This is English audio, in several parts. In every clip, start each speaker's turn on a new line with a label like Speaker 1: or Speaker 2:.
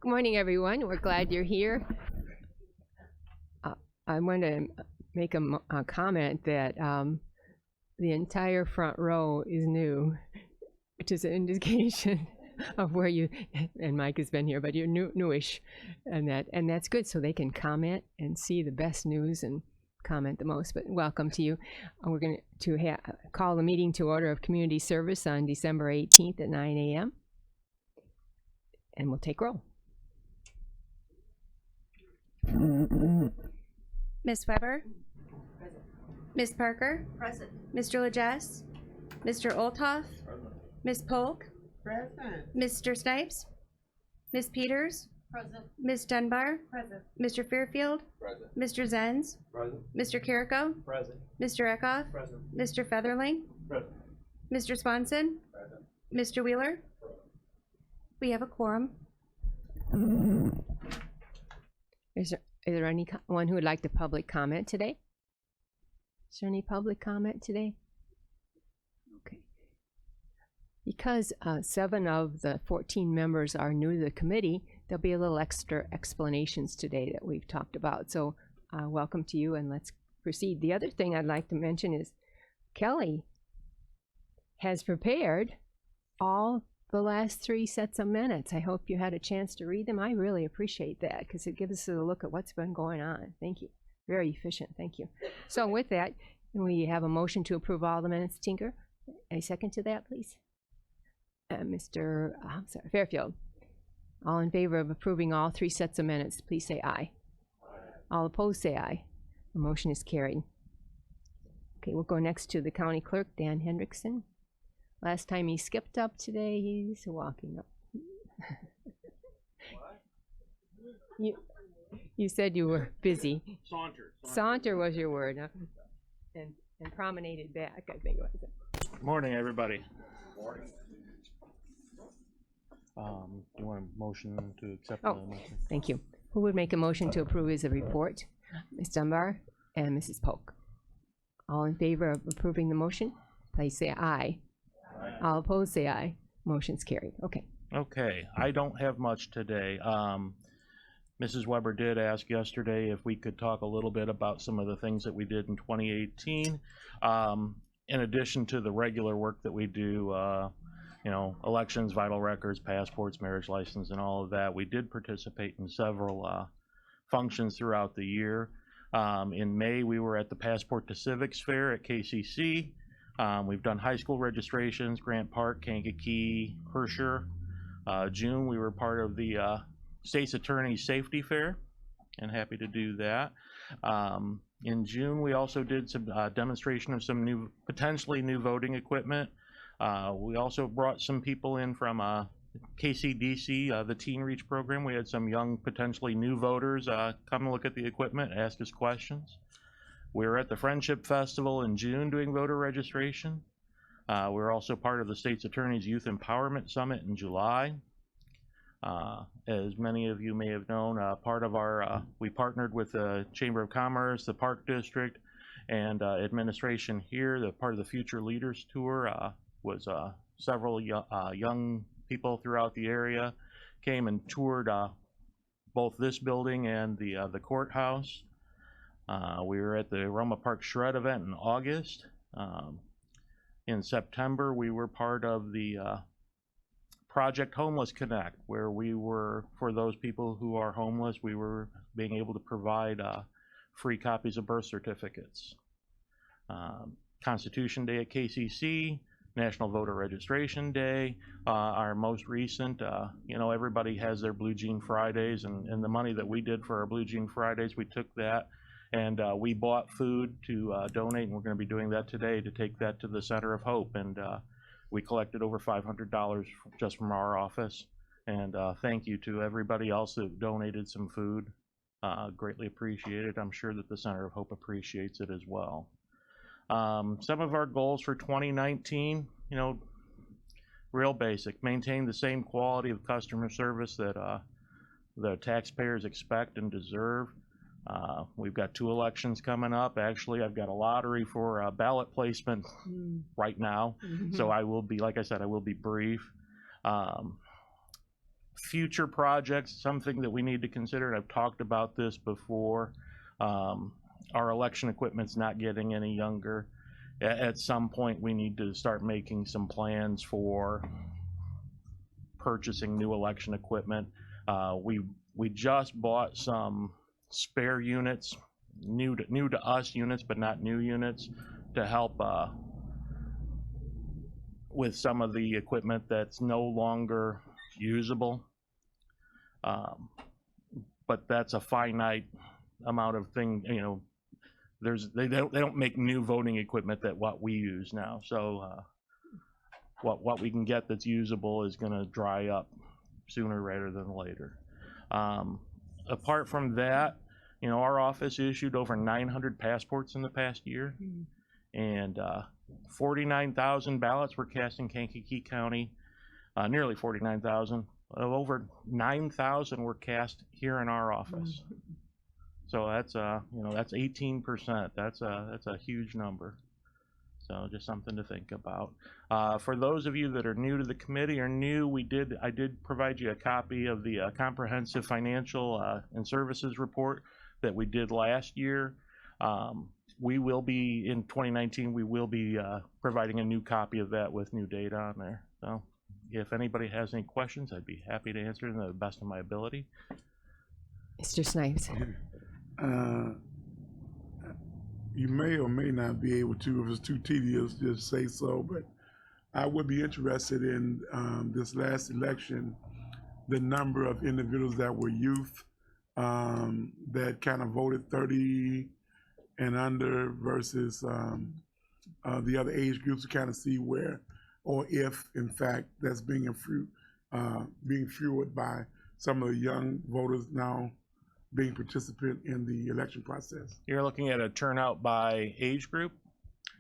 Speaker 1: Good morning, everyone. We're glad you're here. I want to make a comment that the entire front row is new, which is an indication of where you, and Mike has been here, but you're newish, and that's good, so they can comment and see the best news and comment the most. But welcome to you. We're going to call the meeting to order of community service on December 18th at 9 a.m. and we'll take roll.
Speaker 2: Ms. Weber? Present. Ms. Parker? Present. Mr. Legess? Mr. Olthoff? Present. Ms. Polk?
Speaker 3: Present.
Speaker 2: Mr. Snipes? Ms. Peters?
Speaker 3: Present.
Speaker 2: Ms. Dunbar?
Speaker 3: Present.
Speaker 2: Mr. Fairfield?
Speaker 4: Present.
Speaker 2: Mr. Zenz?
Speaker 4: Present.
Speaker 2: Mr. Carrico?
Speaker 4: Present.
Speaker 2: Mr. Eckhoff?
Speaker 4: Present.
Speaker 2: Mr. Featherling?
Speaker 4: Present.
Speaker 2: Mr. Swanson?
Speaker 4: Present.
Speaker 2: Mr. Wheeler? We have a quorum.
Speaker 1: Is there anyone who would like to public comment today? Is there any public comment today? Okay. Because 7 of the 14 members are new to the committee, there'll be a little extra explanations today that we've talked about. So welcome to you, and let's proceed. The other thing I'd like to mention is Kelly has prepared all the last 3 sets of minutes. I hope you had a chance to read them. I really appreciate that because it gives us a look at what's been going on. Thank you. Very efficient. Thank you. So with that, we have a motion to approve all the minutes. Tinker, a second to that, please. Mr. Fairfield. All in favor of approving all 3 sets of minutes, please say aye. All opposed, say aye. The motion is carried. Okay, we'll go next to the county clerk, Dan Hendrickson. Last time he skipped up today, he's walking up. You said you were busy. Saunter was your word, huh? And promenaded back, I think it was.
Speaker 5: Morning, everybody. Morning. You want a motion to accept the motion?
Speaker 1: Thank you. Who would make a motion to approve his report? Ms. Dunbar and Mrs. Polk. All in favor of approving the motion, please say aye. All opposed, say aye. Motion's carried. Okay.
Speaker 5: Okay, I don't have much today. Mrs. Weber did ask yesterday if we could talk a little bit about some of the things that we did in 2018. In addition to the regular work that we do, you know, elections, vital records, passports, marriage license, and all of that, we did participate in several functions throughout the year. In May, we were at the Passport to Civics Fair at KCC. We've done high school registrations, Grant Park, Kankakee, Herscher. June, we were part of the State's Attorney Safety Fair, and happy to do that. In June, we also did some demonstration of some potentially new voting equipment. We also brought some people in from KCDC, the Teen Reach program. We had some young, potentially new voters come look at the equipment, ask us questions. We were at the Friendship Festival in June doing voter registration. We were also part of the State's Attorney's Youth Empowerment Summit in July. As many of you may have known, part of our, we partnered with the Chamber of Commerce, the Park District, and administration here. The part of the Future Leaders Tour was several young people throughout the area came and toured both this building and the courthouse. We were at the Roma Park Shred event in August. In September, we were part of the Project Homeless Connect, where we were, for those people who are homeless, we were being able to provide free copies of birth certificates. Constitution Day at KCC, National Voter Registration Day, our most recent, you know, everybody has their Blue Jean Fridays, and the money that we did for our Blue Jean Fridays, we took that and we bought food to donate, and we're going to be doing that today to take that to the Center of Hope, and we collected over $500 just from our office, and thank you to everybody else that donated some food. Greatly appreciated. I'm sure that the Center of Hope appreciates it as well. Some of our goals for 2019, you know, real basic: maintain the same quality of customer service that the taxpayers expect and deserve. We've got 2 elections coming up. Actually, I've got a lottery for ballot placement right now. So I will be, like I said, I will be brief. Future projects, something that we need to consider, and I've talked about this before. Our election equipment's not getting any younger. At some point, we need to start making some plans for purchasing new election equipment. We just bought some spare units, new to us units, but not new units, to help with some of the equipment that's no longer usable. But that's a finite amount of thing, you know. They don't make new voting equipment that what we use now. So what we can get that's usable is going to dry up sooner rather than later. Apart from that, you know, our office issued over 900 passports in the past year, and 49,000 ballots were cast in Kankakee County, nearly 49,000. Over 9,000 were cast here in our office. So that's you know, that's 18%. That's a huge number. So just something to think about. For those of you that are new to the committee or new, I did provide you a copy of the comprehensive financial and services report that we did last year. We will be, in 2019, we will be providing a new copy of that with new data on there. So if anybody has any questions, I'd be happy to answer them to the best of my ability.
Speaker 1: Mr. Snipes.
Speaker 3: You may or may not be able to. If it's too tedious, just say so. But I would be interested in this last election, the number of individuals that were youth that kind of voted 30 and under versus the other age groups, to kind of see where, or if in fact that's being fueled by some of the young voters now being participant in the election process.
Speaker 5: You're looking at a turnout by age group.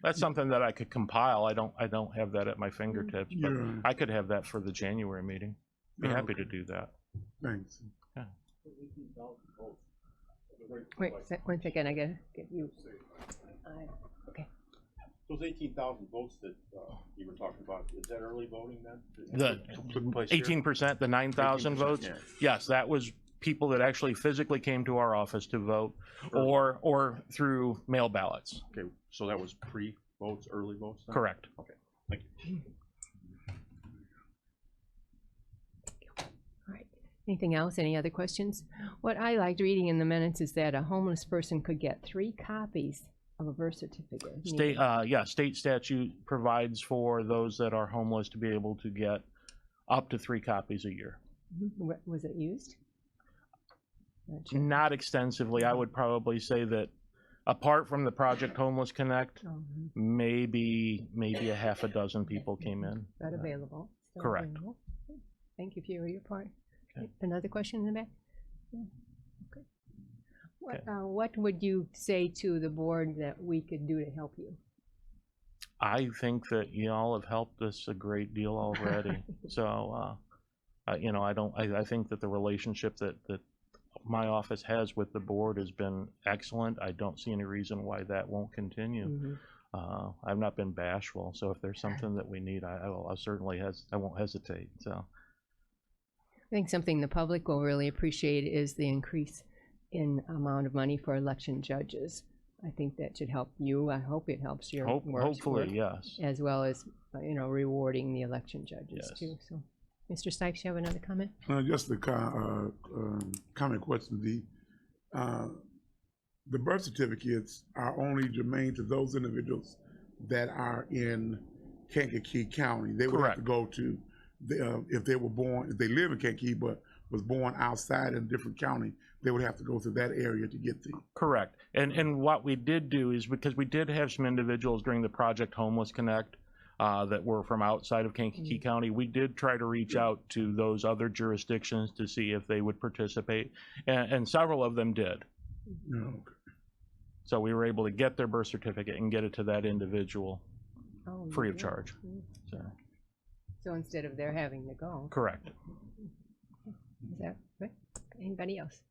Speaker 5: That's something that I could compile. I don't have that at my fingertips, but
Speaker 3: Yeah.
Speaker 5: I could have that for the January meeting. Be
Speaker 3: Oh,
Speaker 5: happy
Speaker 3: okay.
Speaker 5: to do that.
Speaker 3: Thanks.
Speaker 1: Wait, one second, I gotta get you. Okay.
Speaker 4: Those 18,000 votes that you were talking about, is that early voting then?
Speaker 5: The 18%, the 9,000 votes.
Speaker 4: Yeah.
Speaker 5: Yes, that was people that actually physically came to our office to vote, or through mail ballots.
Speaker 4: Okay, so that was pre-votes, early votes then?
Speaker 5: Correct.
Speaker 4: Okay, thank you.
Speaker 1: All right. Anything else? Any other questions? What I liked reading in the minutes is that a homeless person could get 3 copies of a birth certificate.
Speaker 5: State statute provides for those that are homeless to be able to get up to 3 copies a year.
Speaker 1: Was it used? Not sure.
Speaker 5: Not extensively. I would probably say that apart from the Project Homeless Connect, maybe a half a dozen people came in.
Speaker 1: Not available. Still
Speaker 5: Correct.
Speaker 1: available. Thank you for your part.
Speaker 5: Okay.
Speaker 1: Another question in the back? Yeah. Okay.
Speaker 5: Okay.
Speaker 1: What would you say to the board that we could do to help you?
Speaker 5: I think that y'all have helped us a great deal already. So, you know, I think that the relationship that my office has with the board has been excellent. I don't see any reason why that won't continue. I've not been bashful. So if there's something that we need, I won't hesitate. So
Speaker 1: I think something the public will really appreciate is the increase in amount of money for election judges. I think that should help you. I hope it helps your
Speaker 5: hopefully,
Speaker 1: work,
Speaker 5: yes.
Speaker 1: as well as you know, rewarding the election judges
Speaker 5: Yes.
Speaker 1: too. So, Mr. Stipes, you have another comment?
Speaker 3: Just a comment question. The birth certificates are only germane to those individuals that are in Kankakee County. They would have to
Speaker 5: Correct.
Speaker 3: go to, if they were born, if they live in Kankakee but was born outside in a different county, they would have to go to that area to get the.
Speaker 5: Correct. And what we did do is, because we did have some individuals during the Project Homeless Connect that were from outside of Kankakee County, we did try to reach out to those other jurisdictions to see if they would participate, and several of them did.
Speaker 3: Okay.
Speaker 5: So we were able to get their birth certificate and get it to that individual free of charge.
Speaker 1: So instead of their having to go.
Speaker 5: Correct.
Speaker 1: Is that right? Anybody else?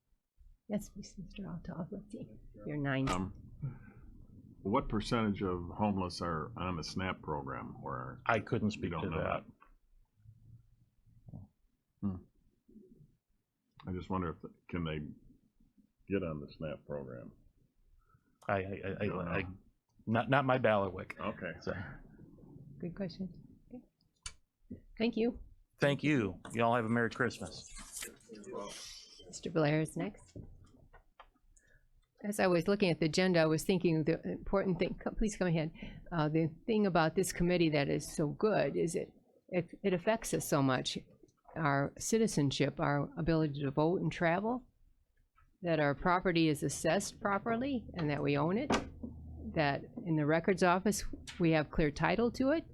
Speaker 1: Yes, Mr. Althoff, let's see. You're 9.
Speaker 6: What percentage of homeless are on the SNAP program, or
Speaker 5: I couldn't speak
Speaker 6: don't
Speaker 5: to
Speaker 6: know
Speaker 5: that.
Speaker 6: I just wonder if, can they get on the SNAP program?
Speaker 5: I not my bailiwick.
Speaker 6: Okay.
Speaker 5: So,
Speaker 1: Good question. Okay. Thank you.
Speaker 5: thank you. Y'all have a Merry Christmas.
Speaker 1: Mr. Blair is next. As I was looking at the agenda, I was thinking the important thing, please come ahead. The thing about this committee that is so good is it affects us so much. Our citizenship, our ability to vote and travel, that our property is assessed properly and that we own it, that in the records office, we have clear title to it,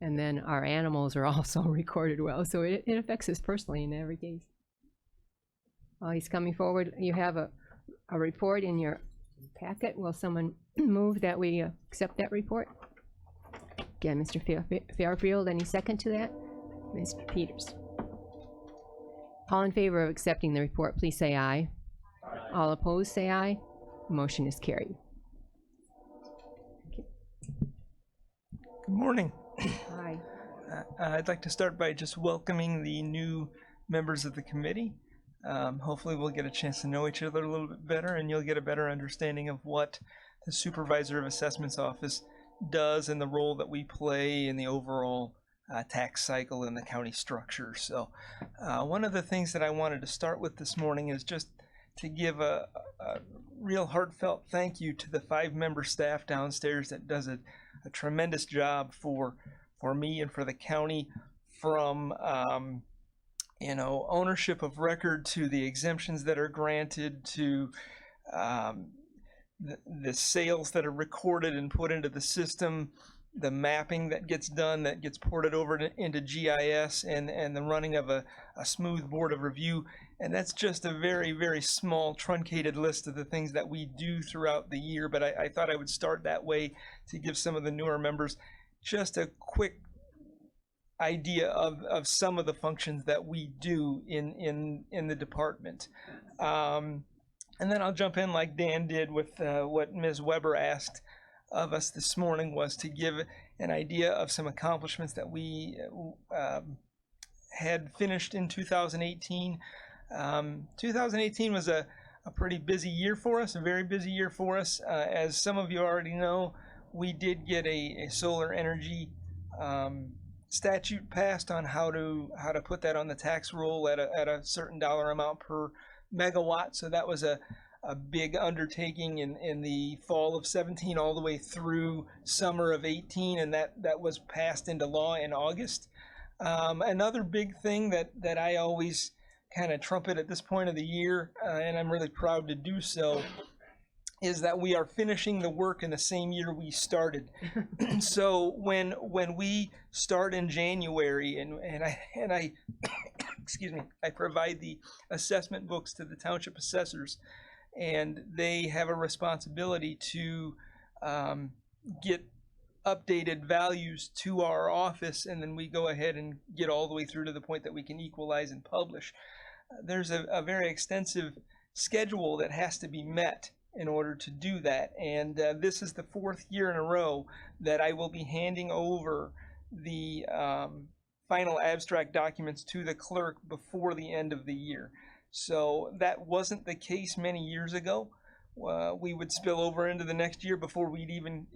Speaker 1: and then our animals are also recorded well. So it affects us personally in every case. While he's coming forward, you have a report in your packet. Will someone move that we accept that report? Again, Mr. Fairfield, any second to that? Mr. Peters. All in favor of accepting the report, please say aye. All opposed, say aye. Motion is carried.
Speaker 7: Good morning.
Speaker 1: Aye.
Speaker 7: I'd like to start by just welcoming the new members of the committee. Hopefully we'll get a chance to know each other a little bit better, and you'll get a better understanding of what the Supervisor of Assessments Office does and the role that we play in the overall tax cycle and the county structure. So one of the things that I wanted to start with this morning is just to give a real heartfelt thank you to the 5-member staff downstairs that does a tremendous job for me and for the county, from ownership of record to the exemptions that are granted to the sales that are recorded and put into the system, the mapping that gets done that gets ported over into GIS, and the running of a smooth board of review. And that's just a very, very small truncated list of the things that we do throughout the year. But I thought I would start that way to give some of the newer members just a quick idea of some of the functions that we do in the department. And then I'll jump in like Dan did with what Ms. Weber asked of us this morning, was to give an idea of some accomplishments that we had finished in 2018. 2018 was a pretty busy year for us, a very busy year for us. As some of you already know, we did get a solar energy statute passed on how to put that on the tax roll at a certain dollar amount per megawatt. So that was a big undertaking in the fall of 17 all the way through summer of 18, and that was passed into law in August. Another big thing that I always kind of trumpet at this point of the year, and I'm really proud to do so, is that we are finishing the work in the same year we started. So when we start in January, and I excuse me, I provide the assessment books to the township assessors, and they have a responsibility to get updated values to our office, and then we go ahead and get all the way through to the point that we can equalize and publish. There's a very extensive schedule that has to be met in order to do that, and this is the 4th year in a row that I will be handing over the final abstract documents to the clerk before the end of the year. So that wasn't the case many years ago. We would spill over into the next year before we'd even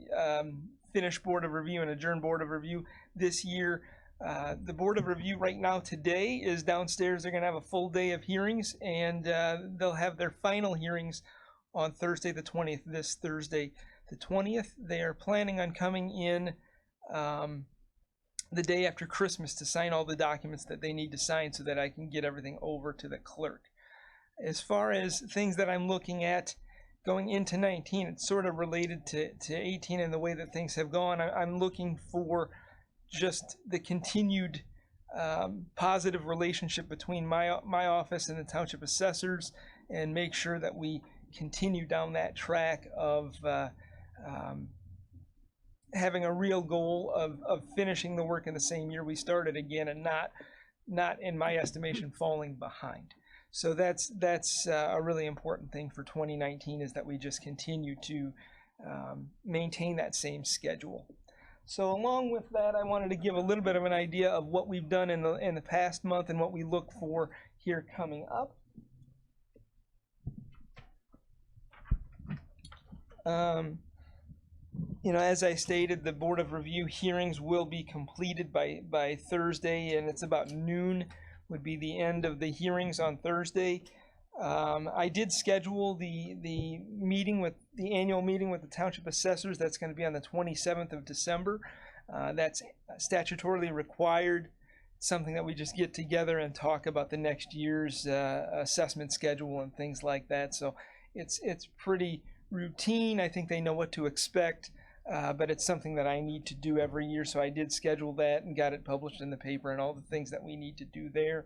Speaker 7: finish Board of Review and adjourn Board of Review. This year, the Board of Review right now today is downstairs. They're going to have a full day of hearings, and they'll have their final hearings on Thursday the 20th, this Thursday the 20th. They are planning on coming in the day after Christmas to sign all the documents that they need to sign so that I can get everything over to the clerk. As far as things that I'm looking at going into 19, it's sort of related to 18 and the way that things have gone. I'm looking for just the continued positive relationship between my office and the township assessors, and make sure that we continue down that track of having a real goal of finishing the work in the same year we started again, and not in my estimation falling behind. So that's a really important thing for 2019, is that we just continue to maintain that same schedule. So along with that, I wanted to give a little bit of an idea of what we've done in the past month and what we look for here coming up. You know, as I stated, the Board of Review hearings will be completed by Thursday, and it's about noon would be the end of the hearings on Thursday. I did schedule the annual meeting with the Township Assessors. That's going to be on the 27th of December. That's statutorily required. It's something that we just get together and talk about the next year's assessment schedule and things like that. So it's pretty routine. I think they know what to expect, but it's something that I need to do every year. So I did schedule that and got it published in the paper and all the things that we need to do there.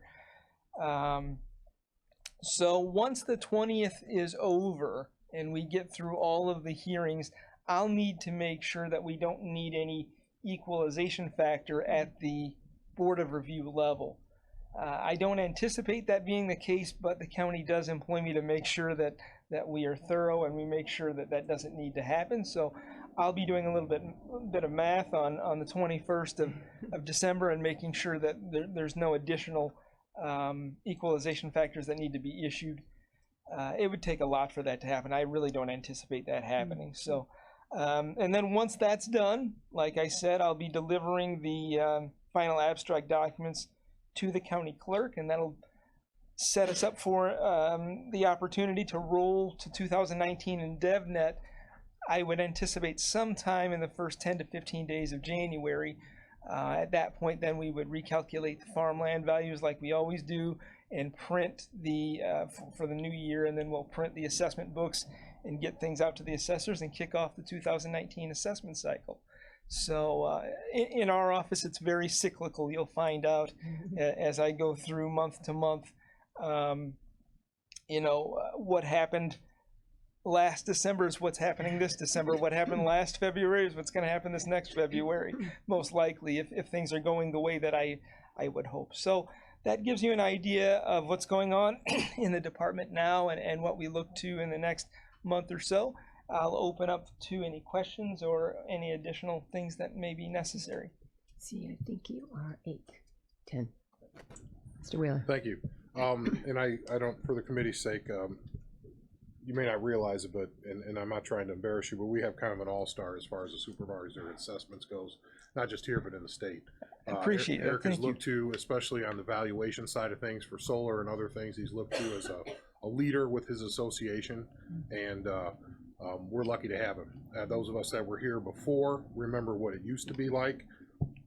Speaker 7: So once the 20th is over and we get through all of the hearings, I'll need to make sure that we don't need any equalization factor at the Board of Review level. I don't anticipate that being the case, but the county does employ me to make sure that we are thorough and we make sure that that doesn't need to happen. So I'll be doing a little bit of math on the 21st of December and making sure that there's no additional equalization factors that need to be issued. It would take a lot for that to happen. I really don't anticipate that happening. So, and then once that's done, like I said, I'll be delivering the final abstract documents to the county clerk, and that'll set us up for the opportunity to roll to 2019 in DevNet. I would anticipate sometime in the first 10 to 15 days of January. At that point, then we would recalculate the farmland values like we always do and print the for the new year, and then we'll print the assessment books and get things out to the assessors and kick off the 2019 assessment cycle. So in our office, it's very cyclical. You'll find out as I go through month to month, you know, what happened last December is what's happening this December. What happened last February is what's going to happen this next February, most likely, if things are going the way that I would hope. So that gives you an idea of what's going on in the department now and what we look to in the next month or so. I'll open up to any questions or any additional things that may be necessary.
Speaker 1: See, I think you are 8:10. Mr. Wheeler.
Speaker 8: Thank you. And I don't, for the committee's sake, you may not realize it, but, and I'm not trying to embarrass you, but we have kind of an all-star as far as the supervisor assessments goes, not just here, but in the state.
Speaker 7: I appreciate it.
Speaker 8: Eric is
Speaker 7: Thank you.
Speaker 8: looked to, especially on the valuation side of things for solar and other things, he's looked to as a leader with his association, and we're lucky to have him. Those of us that were here before remember what it used to be like,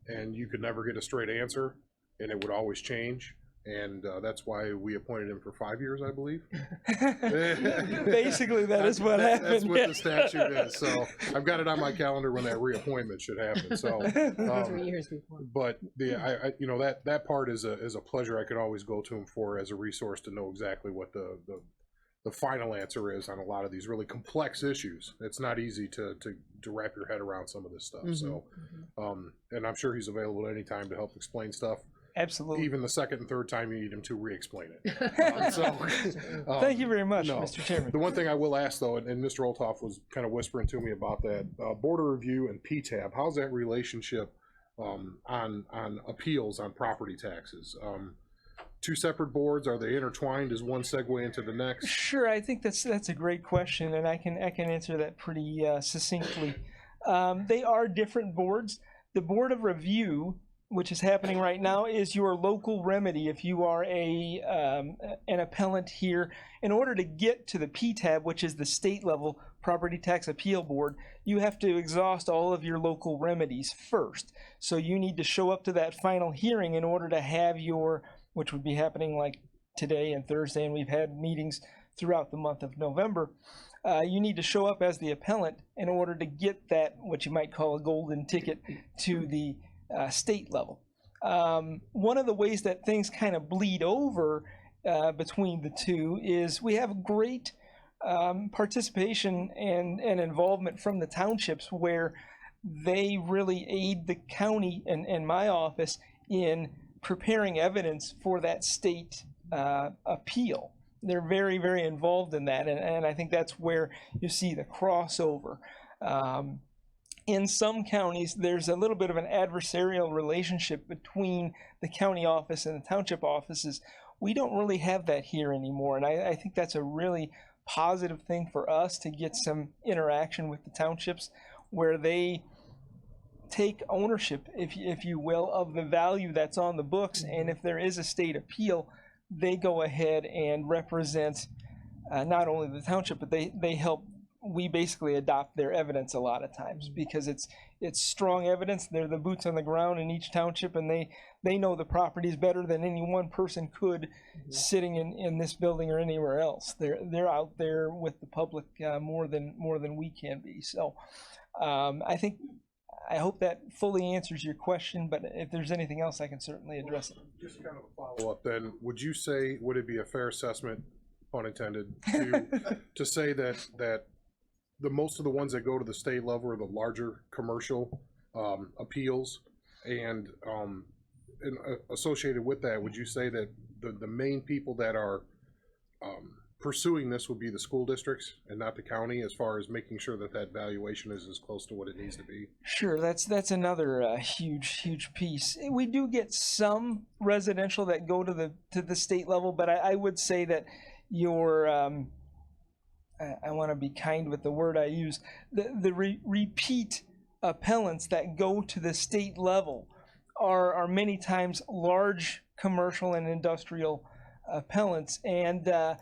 Speaker 8: and you could never get a straight answer, and it would always change. And that's why we appointed him for 5 years, I believe.
Speaker 7: Basically, that is what happened.
Speaker 8: That's what the statute is. So I've got it on my calendar when that reappointment should happen. So,
Speaker 1: 3 years before.
Speaker 8: but I you know, that part is a pleasure. I could always go to him for as a resource to know exactly what the final answer is on a lot of these really complex issues. It's not easy to wrap your head around some of this stuff. So, and I'm sure he's available at any time to help explain stuff.
Speaker 7: Absolutely.
Speaker 8: Even the second and third time you need him to re-explain it.
Speaker 7: Thank you very much,
Speaker 8: no.
Speaker 7: Mr. Chairman.
Speaker 8: The one thing I will ask, though, and Mr. Olthoff was kind of whispering to me about that, Board of Review and PTAB, how's that relationship on appeals on property taxes? Two separate boards, are they intertwined? Does one segue into the next?
Speaker 7: Sure, I think that's a great question, and I can answer that pretty succinctly. They are different boards. The Board of Review, which is happening right now, is your local remedy if you are an appellant here. In order to get to the PTAB, which is the state level property tax appeal board, you have to exhaust all of your local remedies first. So you need to show up to that final hearing in order to have your, which would be happening like today and Thursday, and we've had meetings throughout the month of November. You need to show up as the appellant in order to get that, what you might call a golden ticket, to the state level. One of the ways that things kind of bleed over between the two is we have great participation and involvement from the townships, where they really aid the county and my office in preparing evidence for that state appeal. They're very, very involved in that, and I think that's where you see the crossover. in some counties, there's a little bit of an adversarial relationship between the county office and the township offices. We don't really have that here anymore, and I think that's a really positive thing for us to get some interaction with the townships where they take ownership, if you will, of the value that's on the books, and if there is a state appeal, they go ahead and represent not only the township, but they help. We basically adopt their evidence a lot of times because it's strong evidence. They're the boots on the ground in each township, and they know the properties better than any one person could sitting in this building or anywhere else. They're out there with the public more than we can be. So I hope that fully answers your question, but if there's anything else, I can certainly address it.
Speaker 8: Just kind of a follow-up then, would it be a fair assessment, pun intended, to say that the most of the ones that go to the state level are the larger commercial appeals, and associated with that, would you say that the main people that are pursuing this would be the school districts and not the county, as far as making sure that that valuation is as close to what it needs to be?
Speaker 7: Sure, that's another huge piece. We do get some residential that go to the state level, but I would say that your I want to be kind with the word I use. The repeat appellants that go to the state level are many times large commercial and industrial appellants, and the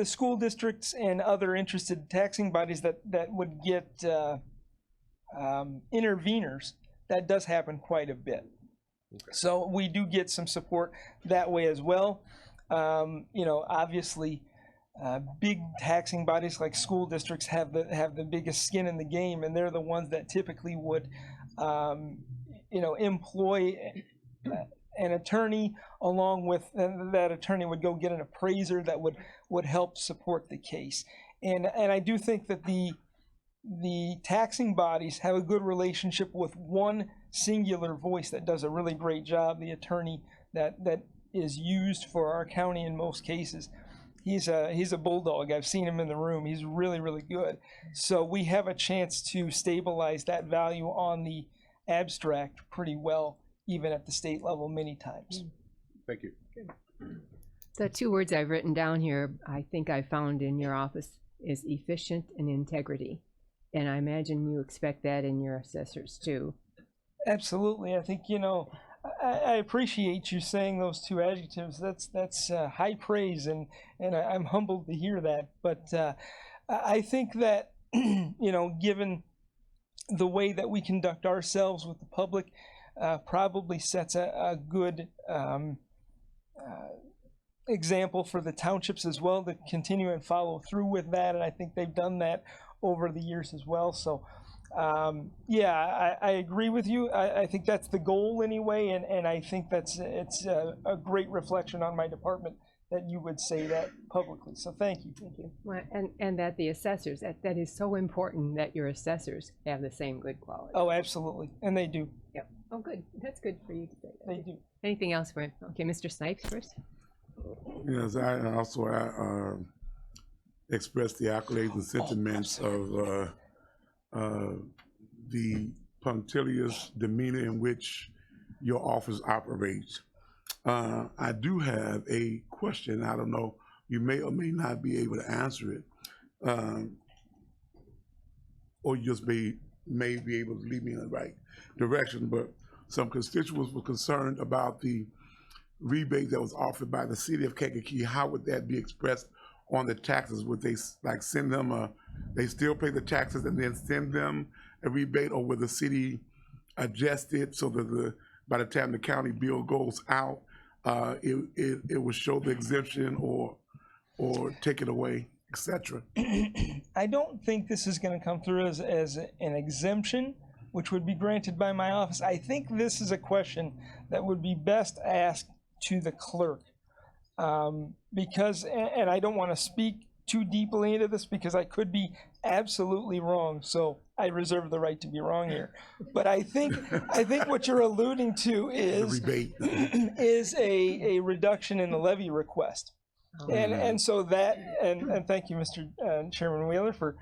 Speaker 7: school districts and other interested taxing bodies that would get interveners. That does happen quite a bit. Okay. So we do get some support that way as well. Obviously, big taxing bodies like school districts have the biggest skin in the game, and they're the ones that typically would, employ an attorney, along with that attorney would go get an appraiser that would help support the case. And I do think that the taxing bodies have a good relationship with one singular voice that does a really great job, the attorney that is used for our county in most cases. He's a bulldog. I've seen him in the room. He's really, really good. So we have a chance to stabilize that value on the abstract pretty well, even at the state level many times.
Speaker 8: Thank you.
Speaker 1: The two words I've written down here, I think I found in your office, is efficient and integrity. And I imagine you expect that in your assessors too.
Speaker 7: Absolutely. I think, I appreciate you saying those two adjectives. That's high praise, and I'm humbled to hear that. But I think that, given the way that we conduct ourselves with the public, probably sets a good example for the townships as well to continue and follow through with that. And I think they've done that over the years as well. So I agree with you. I think that's the goal anyway, and I think it's a great reflection on my department that you would say that publicly. So thank you. Thank you.
Speaker 1: Well, and that the assessors, that is so important that your assessors have the same good quality.
Speaker 7: Oh, absolutely, and they do.
Speaker 1: Yep. Oh, good. That's good for you to say that.
Speaker 7: They do.
Speaker 1: Anything else, Brent? Okay, Mr. Snipes first.
Speaker 3: Yes, I also express the accolades and sentiments of the punctilious demeanor in which your office operates. I do have a question. I don't know, you may or may not be able to answer it, or you just may be able to lead me in the right direction. But some constituents were concerned about the rebate that was offered by the city of Kankakee. How would that be expressed on the taxes? Would they send them they still pay the taxes and then send them a rebate, or would the city adjust it so that by the time the county bill goes out, it will show the exemption or take it away, etc.?
Speaker 7: I don't think this is going to come through as an exemption, which would be granted by my office. I think this is a question that would be best asked to the clerk, because, and I don't want to speak too deeply into this because I could be absolutely wrong, so I reserve the right to be wrong here. But I think what you're alluding to is is a reduction in the levy request, and so that and thank you, Mr. Chairman Wheeler, for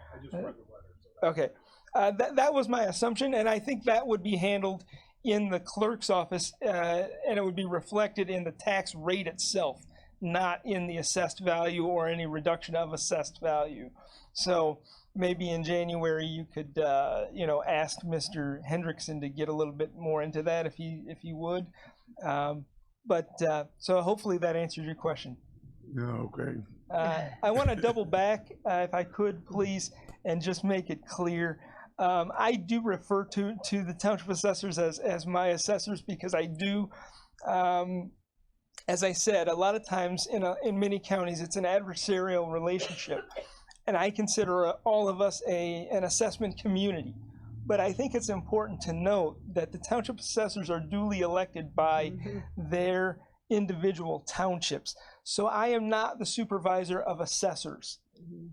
Speaker 7: okay. That was my assumption, and I think that would be handled in the clerk's office, and it would be reflected in the tax rate itself, not in the assessed value or any reduction of assessed value. So maybe in January you could, ask Mr. Hendrickson to get a little bit more into that if he would. So hopefully that answers your question.
Speaker 3: Yeah, okay.
Speaker 7: I want to double back, if I could, please, and just make it clear. I do refer to the township assessors as my assessors because I do, as I said, a lot of times in many counties it's an adversarial relationship, and I consider all of us an assessment community. But I think it's important to note that the township assessors are duly elected by their individual townships. So I am not the supervisor of assessors.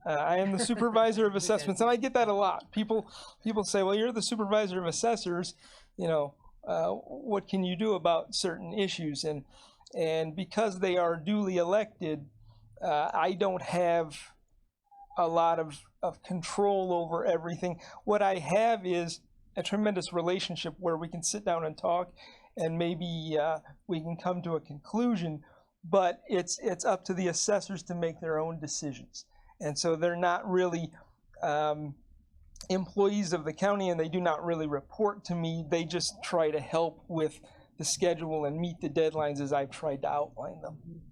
Speaker 7: I am the supervisor of assessments, and I get that a lot. People say, "Well, you're the supervisor of assessors. What can you do about certain issues?" And because they are duly elected, I don't have a lot of control over everything. What I have is a tremendous relationship where we can sit down and talk, and maybe we can come to a conclusion. But it's up to the assessors to make their own decisions. And so they're not really employees of the county, and they do not really report to me. They just try to help with the schedule and meet the deadlines as I've tried to outline them.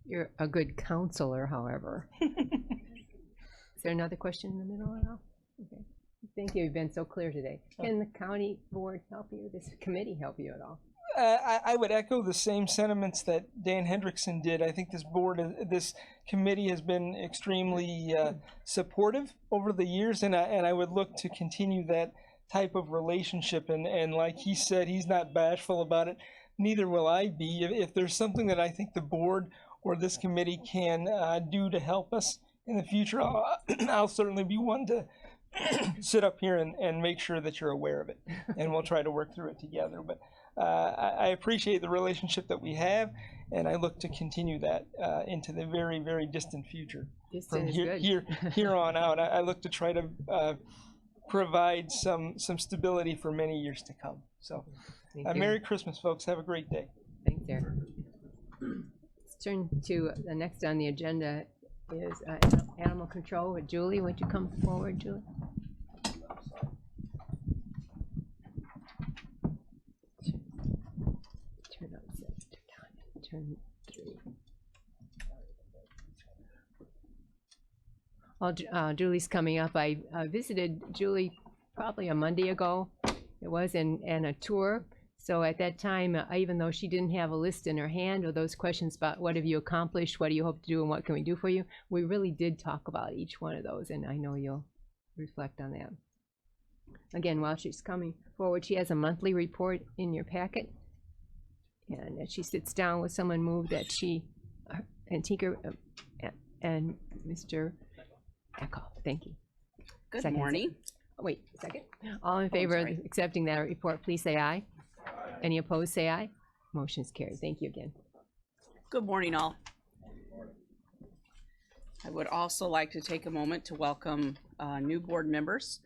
Speaker 1: You're a good counselor, however. Is there another question in the middle at all? Okay. Thank you. You've been so clear today. Can the county board help you? This committee help you at all?
Speaker 7: I would echo the same sentiments that Dan Hendrickson did. I think this committee has been extremely supportive over the years, and I would look to continue that type of relationship. And like he said, he's not bashful about it. Neither will I be. If there's something that I think the board or this committee can do to help us in the future, I'll certainly be one to sit up here and make sure that you're aware of it, and we'll try to work through it together. But I appreciate the relationship that we have, and I look to continue that into the very, very distant future. From here on out, I look to try to provide some stability for many years to come. So, Merry Christmas, folks. Have a great day.
Speaker 1: Thanks, Eric. Let's turn to the next on the agenda is animal control with Julie. Would you come forward, Julie? Turn 3. While Julie's coming up, I visited Julie probably a Monday ago. It was in a tour. So at that time, even though she didn't have a list in her hand or those questions about what have you accomplished, what do you hope to do, and what can we do for you, we really did talk about each one of those, and I know you'll reflect on that. Again, while she's coming forward, she has a monthly report in your packet. And as she sits down, would someone move that she, and Tinker, and Mr. Echo, thank you.
Speaker 9: Good
Speaker 1: Second.
Speaker 9: morning.
Speaker 1: Wait, second. All in favor of accepting that report, please say aye. Any opposed, say aye. Motion is carried. Thank you again.
Speaker 9: Good morning, all. I would also like to take a moment to welcome new board members,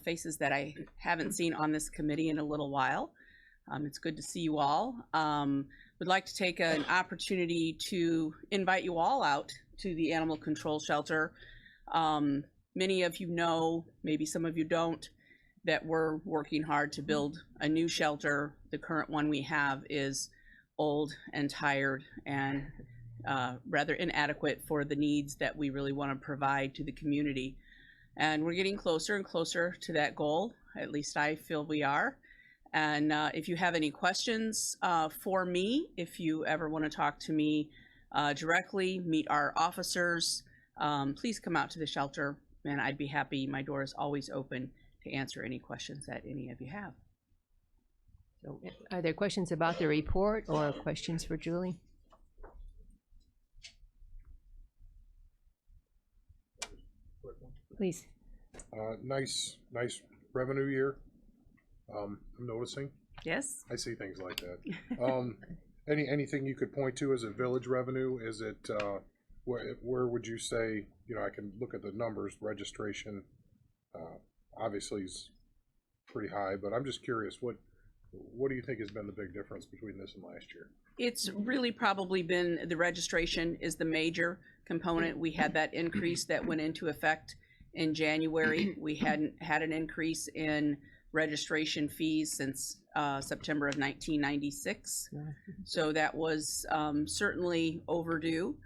Speaker 9: faces that I haven't seen on this committee in a little while. It's good to see you all. Would like to take an opportunity to invite you all out to the animal control shelter. Many of you know, maybe some of you don't, that we're working hard to build a new shelter. The current one we have is old and tired and rather inadequate for the needs that we really want to provide to the community. And we're getting closer and closer to that goal. At least I feel we are. And if you have any questions for me, if you ever want to talk to me directly, meet our officers, please come out to the shelter, and I'd be happy. My door is always open to answer any questions that any of you have.
Speaker 1: So, are there questions about the report or questions for Julie? Please.
Speaker 8: Nice revenue year. I'm noticing.
Speaker 9: Yes.
Speaker 8: I see things like that. Anything you could point to as a village revenue? Is it where would you say, I can look at the numbers, registration, obviously is pretty high, but I'm just curious, what do you think has been the big difference between this and last year?
Speaker 9: It's really probably been the registration is the major component. We had that increase that went into effect in January. We hadn't had an increase in registration fees since September of 1996. So that was certainly overdue.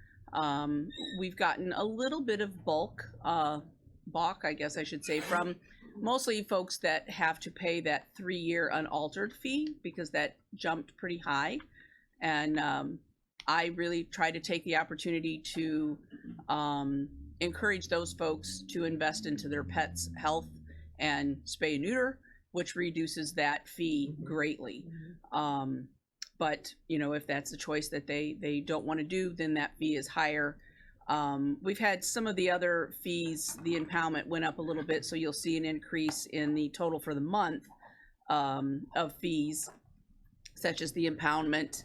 Speaker 9: We've gotten a little bit of balk, I guess I should say, from mostly folks that have to pay that 3-year unaltered fee because that jumped pretty high. And I really try to take the opportunity to encourage those folks to invest into their pets' health and spay and neuter, which reduces that fee greatly. But you know, if that's the choice that they don't want to do, then that fee is higher. We've had some of the other fees, the impoundment went up a little bit, so you'll see an increase in the total for the month of fees, such as the impoundment.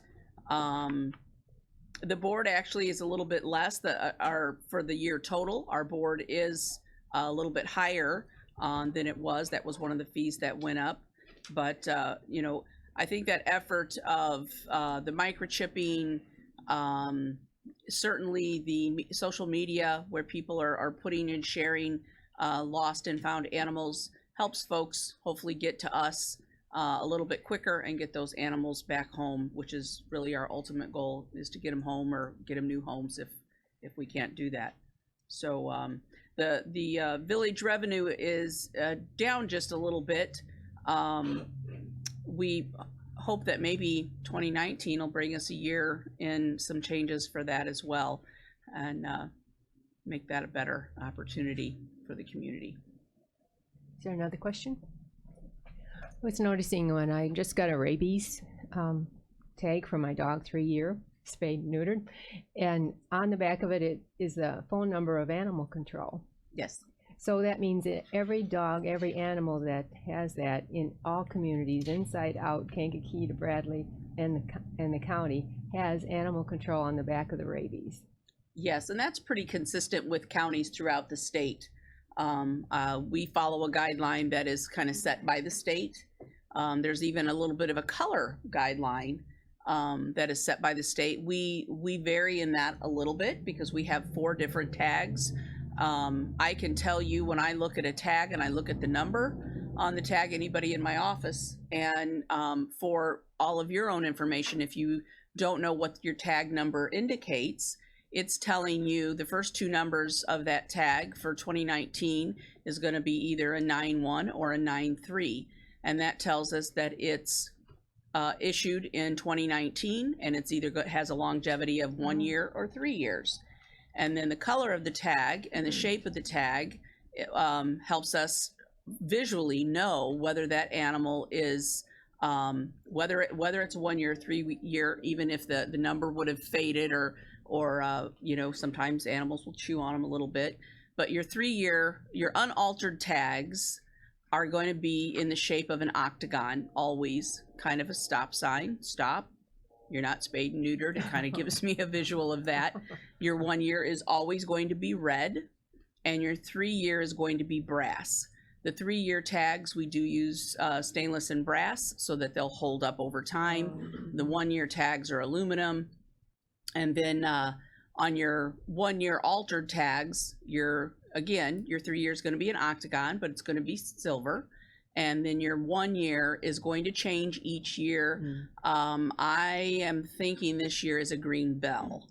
Speaker 9: The board actually is a little bit less. For the year total, our board is a little bit higher than it was. That was one of the fees that went up. But you know, I think that effort of the microchipping, certainly the social media where people are putting and sharing lost and found animals helps folks hopefully get to us a little bit quicker and get those animals back home, which is really our ultimate goal, is to get them home or get them new homes if we can't do that. So the village revenue is down just a little bit. We hope that maybe 2019 will bring us a year in some changes for that as well, and make that a better opportunity for the community.
Speaker 1: Is there another question? I was noticing when I just got a rabies tag for my dog, 3-year, spayed, neutered, and on the back of it, it is the phone number of animal control.
Speaker 9: Yes.
Speaker 1: So that means that every dog, every animal that has that in all communities, inside out, Kankakee to Bradley and the county, has animal control on the back of the rabies.
Speaker 9: Yes, and that's pretty consistent with counties throughout the state. We follow a guideline that is kind of set by the state. There's even a little bit of a color guideline that is set by the state. We vary in that a little bit because we have 4 different tags. I can tell you when I look at a tag and I look at the number on the tag, anybody in my office, and for all of your own information, if you don't know what your tag number indicates, it's telling you the first 2 numbers of that tag for 2019 is going to be either a 9-1 or a 9-3. And that tells us that it's issued in 2019 and it's either has a longevity of 1 year or 3 years. And then the color of the tag and the shape of the tag helps us visually know whether that animal is whether it's 1 year, 3 year, even if the number would have faded or you know, sometimes animals will chew on them a little bit. But your 3-year, your unaltered tags are going to be in the shape of an octagon, always kind of a stop sign. Stop. You're not spayed and neutered. It kind of gives me a visual of that. Your 1 year is always going to be red, and your 3 year is going to be brass. The 3-year tags, we do use stainless and brass so that they'll hold up over time. The 1 year tags are aluminum. And then on your 1 year altered tags, your 3 year is going to be an octagon, but it's going to be silver. And then your 1 year is going to change each year. I am thinking this year is a green bell,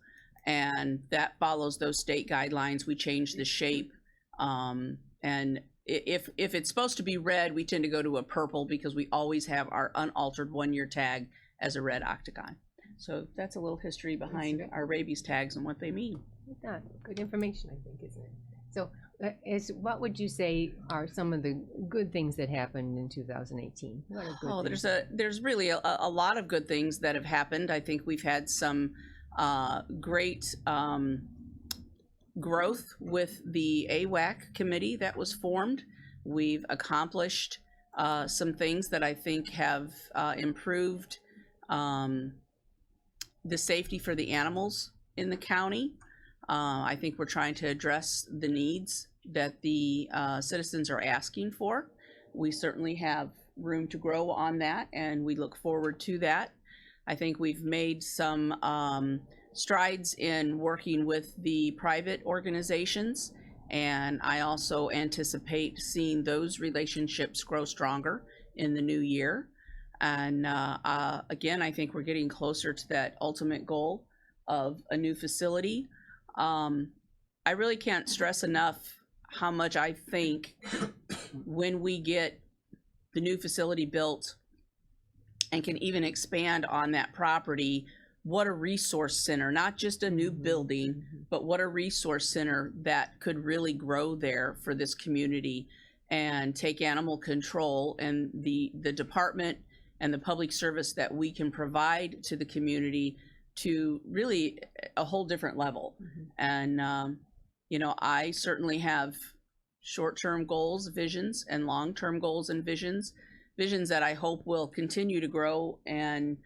Speaker 9: and that follows those state guidelines. We change the shape, and if it's supposed to be red, we tend to go to a purple because we always have our unaltered 1 year tag as a red octagon. So that's a little history behind our rabies tags and what they mean.
Speaker 1: Good information, I think, isn't it? So, what would you say are some of the good things that happened in 2018? What are good things?
Speaker 9: There's really a lot of good things that have happened. I think we've had some great growth with the AWAC committee that was formed. We've accomplished some things that I think have improved the safety for the animals in the county. I think we're trying to address the needs that the citizens are asking for. We certainly have room to grow on that, and we look forward to that. I think we've made some strides in working with the private organizations, and I also anticipate seeing those relationships grow stronger in the new year. And again, I think we're getting closer to that ultimate goal of a new facility. I really can't stress enough how much I think when we get the new facility built and can even expand on that property, what a resource center, not just a new building, but what a resource center that could really grow there for this community and take animal control and the department and the public service that we can provide to the community to really a whole different level. And, you know, I certainly have short-term goals, visions, and long-term goals and visions that I hope will continue to grow and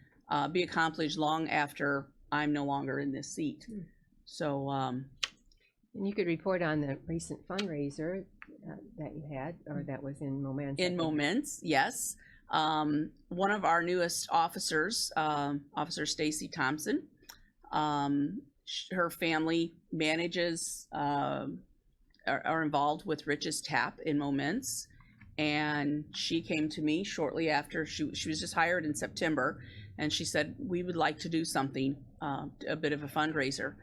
Speaker 9: be accomplished long after I'm no longer in this seat. So,
Speaker 1: And you could report on the recent fundraiser that you had, or that was in Moments. I
Speaker 9: in
Speaker 1: think.
Speaker 9: Moments, yes. One of our newest officers, Officer Stacy Thompson, her family manages, are involved with Rich's Tap in Moments. And she came to me shortly after, she was just hired in September, and she said, we would like to do something, a bit of a fundraiser.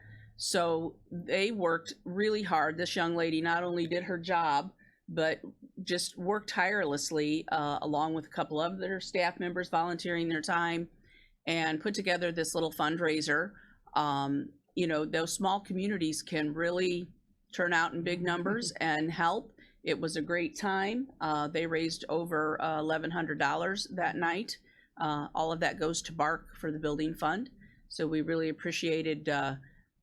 Speaker 9: So they worked really hard. This young lady not only did her job, but just worked tirelessly, along with a couple of their staff members volunteering their time, and put together this little fundraiser. You know, those small communities can really turn out in big numbers and help. It was a great time. They raised over $1,100 that night. All of that goes to BARC for the building fund. So we really appreciated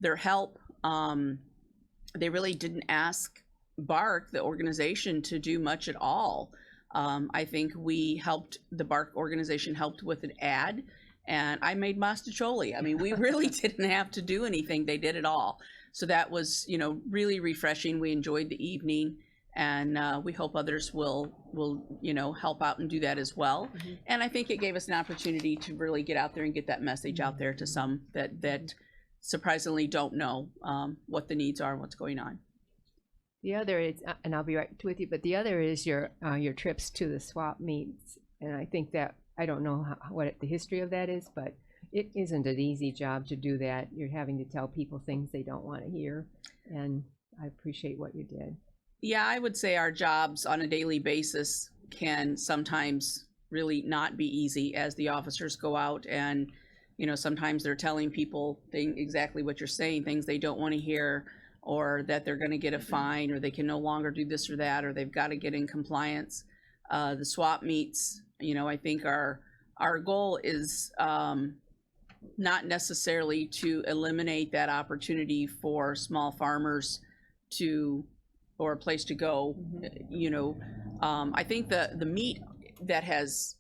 Speaker 9: their help. They really didn't ask BARC, the organization, to do much at all. I think we helped, the BARC organization helped with an ad, and I made mastacholi. I mean, we really didn't have to do anything. They did it all. So that was, you know, really refreshing. We enjoyed the evening, and we hope others will, you know, help out and do that as well. And I think it gave us an opportunity to really get out there and get that message out there to some that surprisingly don't know what the needs are and what's going on.
Speaker 1: The other is, and I'll be right with you, but the other is your trips to the swap meets. And I think that, I don't know what the history of that is, but it isn't an easy job to do that. You're having to tell people things they don't want to hear. And I appreciate what you did.
Speaker 9: Yeah, I would say our jobs on a daily basis can sometimes really not be easy as the officers go out, and, you know, sometimes they're telling people exactly what you're saying, things they don't want to hear, or that they're going to get a fine, or they can no longer do this or that, or they've got to get in compliance. The swap meets, you know, I think our goal is not necessarily to eliminate that opportunity for small farmers to, or a place to go. You know, I think the meet that has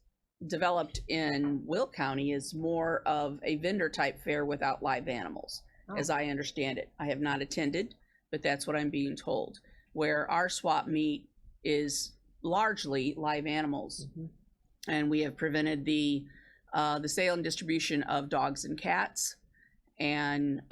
Speaker 9: developed in Will County is more of a vendor type fair without live animals, as I understand it. I have not attended, but that's what I'm being told, where our swap meet is largely live animals. And we have prevented the sale and distribution of dogs and cats. And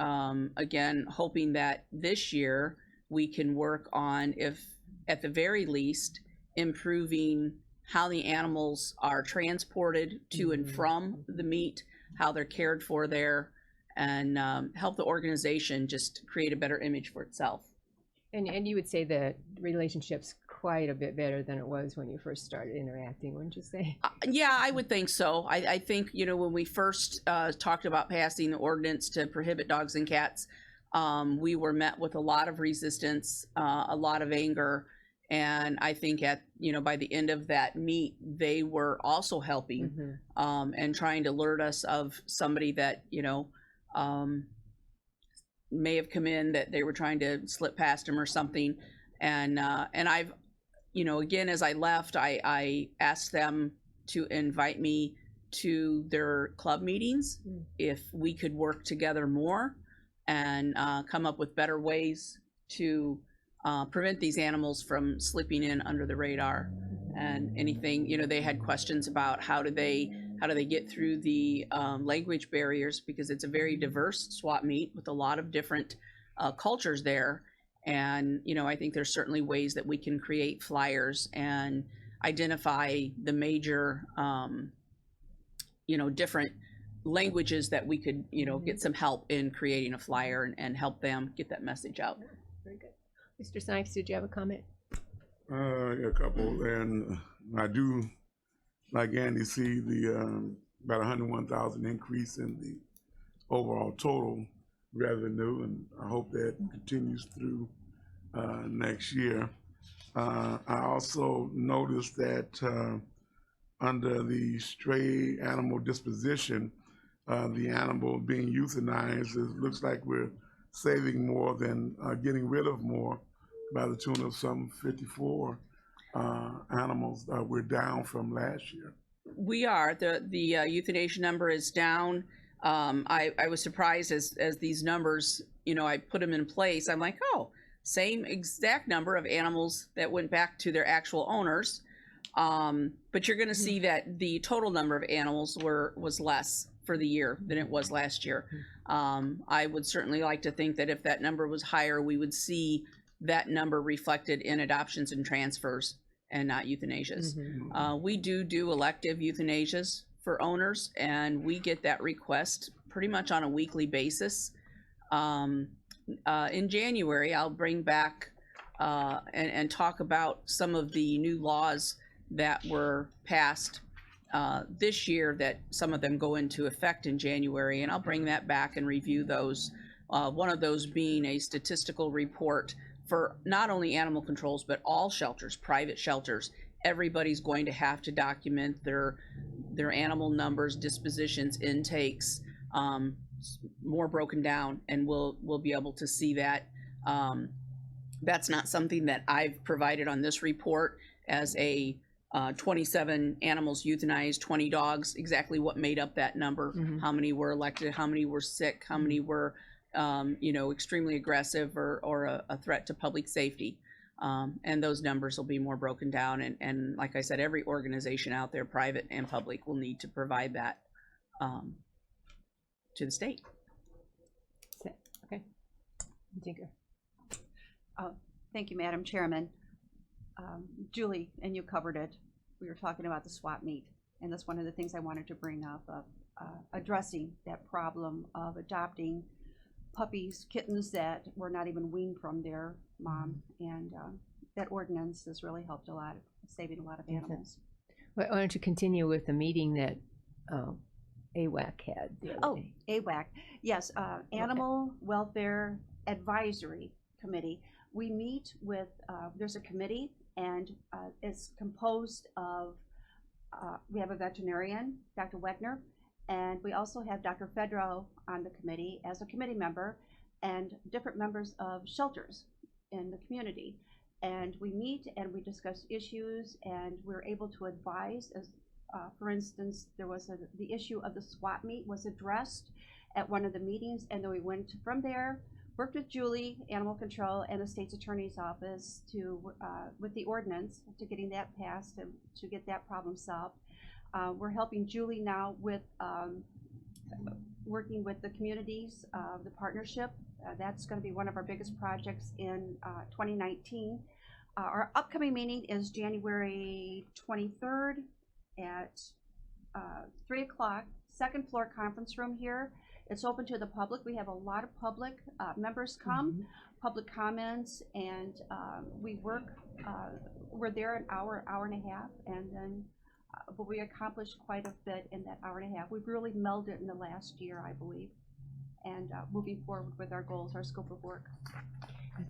Speaker 9: again, hoping that this year we can work on, if at the very least, improving how the animals are transported to and from the meet, how they're cared for there, and help the organization just create a better image for itself.
Speaker 1: And you would say the relationship's quite a bit better than it was when you first started interacting, wouldn't you say?
Speaker 9: Yeah, I would think so. I think, you know, when we first talked about passing the ordinance to prohibit dogs and cats, we were met with a lot of resistance, a lot of anger. And I think by the end of that meet, they were also helping and trying to alert us of somebody that, may have come in that they were trying to slip past them or something. And I've, again, as I left, I asked them to invite me to their club meetings if we could work together more and come up with better ways to prevent these animals from slipping in under the radar. And anything, they had questions about how do they get through the language barriers, because it's a very diverse swap meet with a lot of different cultures there. And, I think there's certainly ways that we can create flyers and identify the major, different languages that we could, get some help in creating a flyer and help them get that message out.
Speaker 1: Very good. Mr. Snipes, did you have a comment?
Speaker 3: A couple, and I do, like Andy, see the about 101,000 increase in the overall total revenue, and I hope that continues through next year. I also noticed that under the stray animal disposition, the animal being euthanized, it looks like we're saving more than getting rid of more, by the tune of some 54 animals we're down from last year.
Speaker 9: We are. The euthanasia number is down. I was surprised as these numbers, I put them in place. I'm like, oh, same exact number of animals that went back to their actual owners. But you're going to see that the total number of animals was less for the year than it was last year. I would certainly like to think that if that number was higher, we would see that number reflected in adoptions and transfers and not euthanasias. We do elective euthanasias for owners, and we get that request pretty much on a weekly basis. In January, I'll bring back and talk about some of the new laws that were passed this year, that some of them go into effect in January, and I'll bring that back and review those. One of those being a statistical report for not only animal controls, but all shelters, private shelters. Everybody's going to have to document their animal numbers, dispositions, intakes, more broken down, and we'll be able to see that. That's not something that I've provided on this report as a 27 animals euthanized, 20 dogs, exactly what made up that number, how many were elected, how many were sick, how many were extremely aggressive or a threat to public safety. And those numbers will be more broken down. And like I said, every organization out there, private and public, will need to provide that to the state.
Speaker 1: Okay. Tinker.
Speaker 10: Thank you, Madam Chairman. Julie, and you covered it. We were talking about the swap meet, and that's one of the things I wanted to bring up, addressing that problem of adopting puppies, kittens that were not even weaned from their mom, and that ordinance has really helped a lot, saving a lot of animals.
Speaker 1: Why don't you continue with the meeting that AWAC had the other day?
Speaker 10: AWAC, yes, Animal Welfare Advisory Committee. We meet with, there's a committee, and it's composed of, we have a veterinarian, Dr. Wegner, and we also have Dr. Fedro on the committee as a committee member, and different members of shelters in the community. And we meet and we discuss issues, and we're able to advise. As for instance, there was the issue of the swap meet was addressed at one of the meetings, and then we went from there, worked with Julie, Animal Control, and the state's attorney's office to with the ordinance to getting that passed and to get that problem solved. We're helping Julie now with working with the communities, the partnership. That's going to be one of our biggest projects in 2019. Our upcoming meeting is January 23rd at 3 o'clock, second floor conference room here. It's open to the public. We have a lot of public members come, public comments, and we work, we're there an hour, hour and a half, and then but we accomplished quite a bit in that hour and a half. We've really melded in the last year, I believe, and moving forward with our goals, our scope of work.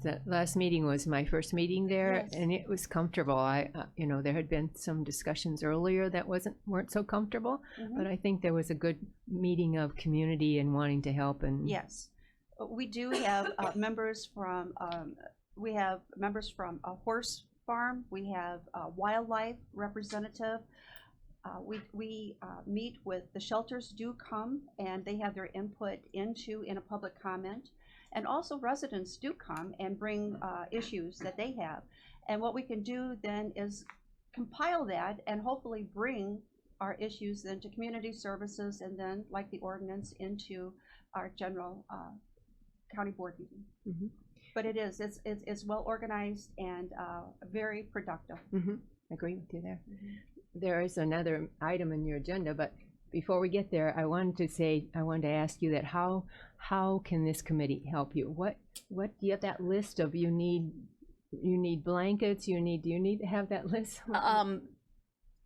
Speaker 1: That last meeting was my first meeting there,
Speaker 10: Yes.
Speaker 1: and it was comfortable. I, there had been some discussions earlier that weren't so comfortable, but I think there was a good meeting of community and wanting to help. And
Speaker 10: Yes, we do have members from. We have members from a horse farm. We have a wildlife representative. We meet with the shelters. Do come and they have their input in a public comment. And also residents do come and bring issues that they have. And what we can do then is compile that and hopefully bring our issues then to community services and then, like the ordinance, into our general county board meeting.
Speaker 1: Mm-hmm.
Speaker 10: But it's well organized and very productive.
Speaker 1: Mm-hmm. Agree with you there. There is another item in your agenda, but before we get there, I wanted to ask you that how can this committee help you? What do you have that list of you need blankets, do you need to have that list?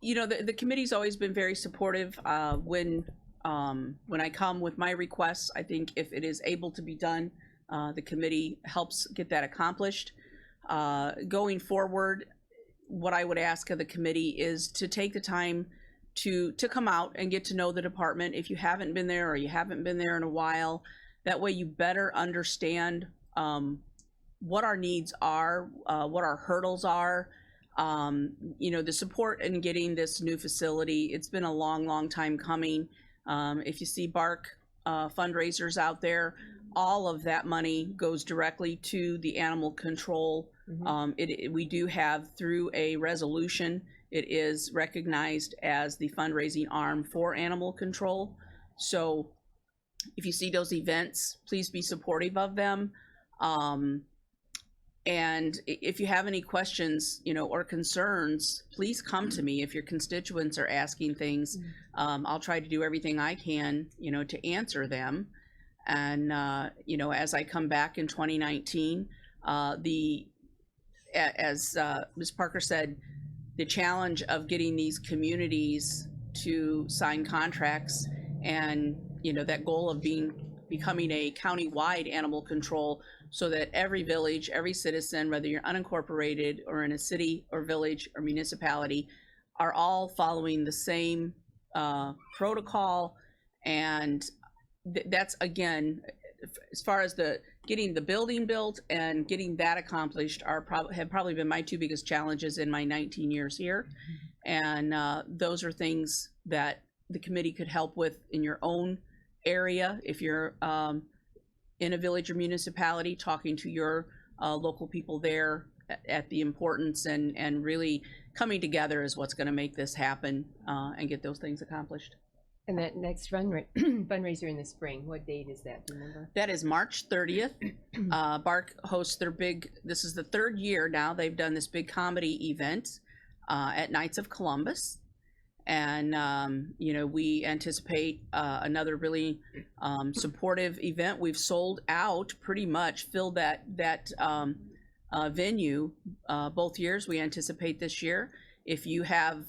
Speaker 9: You know, the committee's always been very supportive. When I come with my requests, I think if it is able to be done, the committee helps get that accomplished. Going forward, what I would ask of the committee is to take the time to come out and get to know the department. If you haven't been there or you haven't been there in a while, that way you better understand what our needs are, what our hurdles are. You know, the support in getting this new facility, it's been a long time coming. If you see BARC fundraisers out there, all of that money goes directly to the animal control. We do have, through a resolution, it is recognized as the fundraising arm for animal control. So if you see those events, please be supportive of them. And if you have any questions, you know, or concerns, please come to me. If your constituents are asking things, I'll try to do everything I can, you know, to answer them. And, you know, as I come back in 2019, as Ms. Parker said, the challenge of getting these communities to sign contracts and, you know, that goal of becoming a county-wide animal control, so that every village, every citizen, whether you're unincorporated or in a city or village or municipality, are all following the same protocol. And that's, again, as far as getting the building built and getting that accomplished have probably been my two biggest challenges in my 19 years here. And those are things that the committee could help with in your own area. If you're in a village or municipality, talking to your local people there at the importance and really coming together is what's going to make this happen and get those things accomplished.
Speaker 1: And that next fundraiser in the spring, what date is that? Do you remember?
Speaker 9: That is March 30th. BARC hosts their this is the third year now they've done this big comedy event at Knights of Columbus. And, you know, we anticipate another really supportive event. We've sold out, pretty much filled that venue both years. We anticipate this year. If you have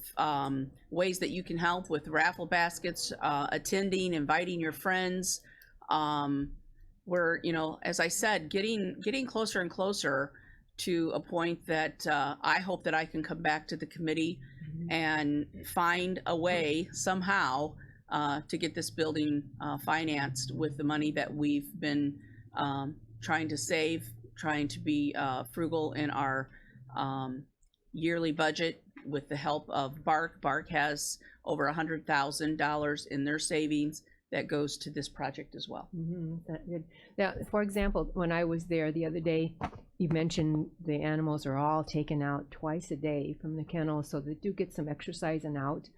Speaker 9: ways that you can help with raffle baskets, attending, inviting your friends, we're, you know, as I said, getting closer and closer to a point that I hope that I can come back to the committee and find a way somehow to get this building financed with the money that we've been trying to save, trying to be frugal in our yearly budget with the help of BARC. BARC has over $100,000 in their savings that goes to this project as well.
Speaker 1: Good. Now, for example, when I was there the other day, you mentioned the animals are all taken out twice a day from the kennel, so they do get some exercise and out.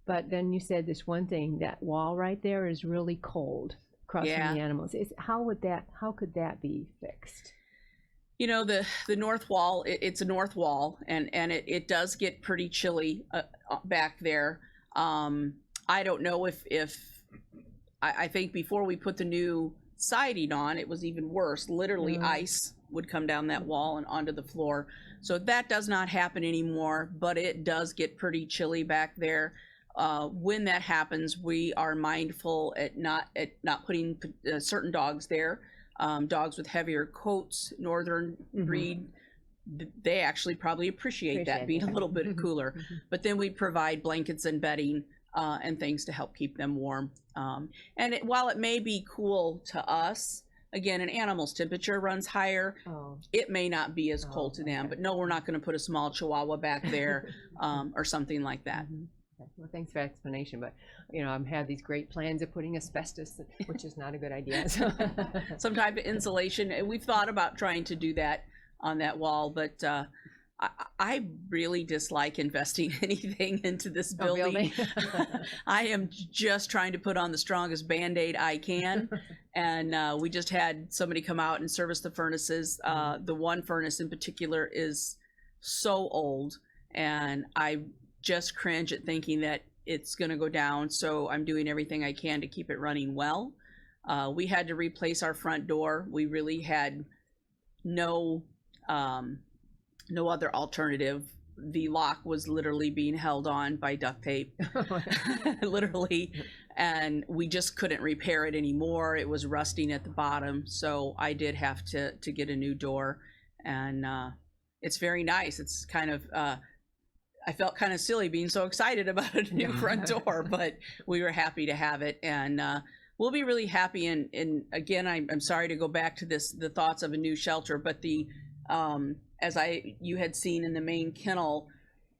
Speaker 1: But then you said this one thing, that wall right there is really cold across from the animals. How could that be fixed?
Speaker 9: You know, the north wall, it's a north wall, and it does get pretty chilly back there. I don't know if I think before we put the new siding on, it was even worse. Literally ice would come down that wall and onto the floor. So that does not happen anymore, but it does get pretty chilly back there. When that happens, we are mindful at not putting certain dogs there. Dogs with heavier coats, northern breed, they actually probably appreciate that being a little bit cooler. But then we provide blankets and bedding and things to help keep them warm. And while it may be cool to us, again, an animal's temperature runs higher. It may not be as cold to them. But no, we're not going to put a small Chihuahua back there or something like that.
Speaker 1: Okay. Well, thanks for the explanation, but, you know, I'm have these great plans of putting asbestos, which is not a good idea, so.
Speaker 9: Some type of insulation, and we've thought about trying to do that on that wall, but I really dislike investing anything into this
Speaker 1: Oh,
Speaker 9: building. I am just trying to put on the strongest Band-Aid I can, and we just had somebody come out and service the furnaces. The one furnace in particular is so old, and I just cringe at thinking that it's going to go down, so I'm doing everything I can to keep it running well. We had to replace our front door. We really had no other alternative. The lock was literally being held on by duct tape, literally, and we just couldn't repair it anymore. It was rusting at the bottom, so I did have to get a new door, and it's very nice. It's kind of I felt kind of silly being so excited about a new front door, but we were happy to have it, and we'll be really happy. And again, I'm sorry to go back to the thoughts of a new shelter, but as you had seen in the main kennel,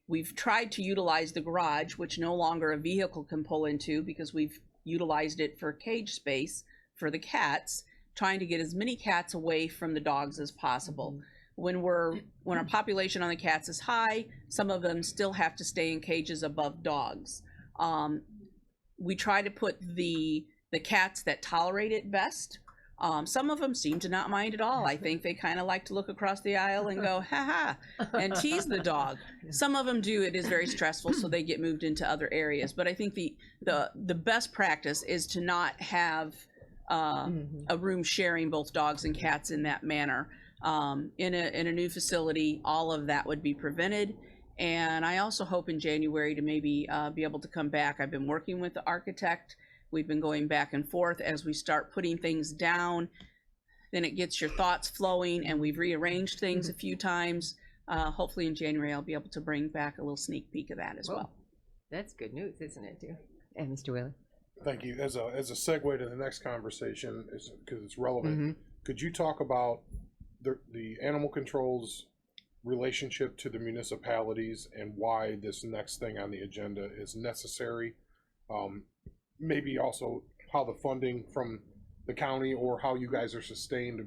Speaker 9: we've tried to utilize the garage, which no longer a vehicle can pull into because we've utilized it for cage space for the cats, trying to get as many cats away from the dogs as possible. When our population on the cats is high, some of them still have to stay in cages above dogs. We try to put the cats that tolerate it best. Some of them seem to not mind at all. I think they kind of like to look across the aisle and go, ha ha, and tease the dog. Some of them do. It is very stressful, so they get moved into other areas. But I think the best practice is to not have a room sharing both dogs and cats in that manner. In a new facility, all of that would be prevented. And I also hope in January to maybe be able to come back. I've been working with the architect. We've been going back and forth as we start putting things down. Then it gets your thoughts flowing, and we've rearranged things a few times. Hopefully in January, I'll be able to bring back a little sneak peek of that as well.
Speaker 1: That's good news, isn't it, too? And Mr. Whaley?
Speaker 8: Thank you. As a segue to the next conversation, because it's relevant, could you talk about the animal control's relationship to the municipalities and why this next thing on the agenda is necessary? Maybe also how the funding from the county or how you guys are sustained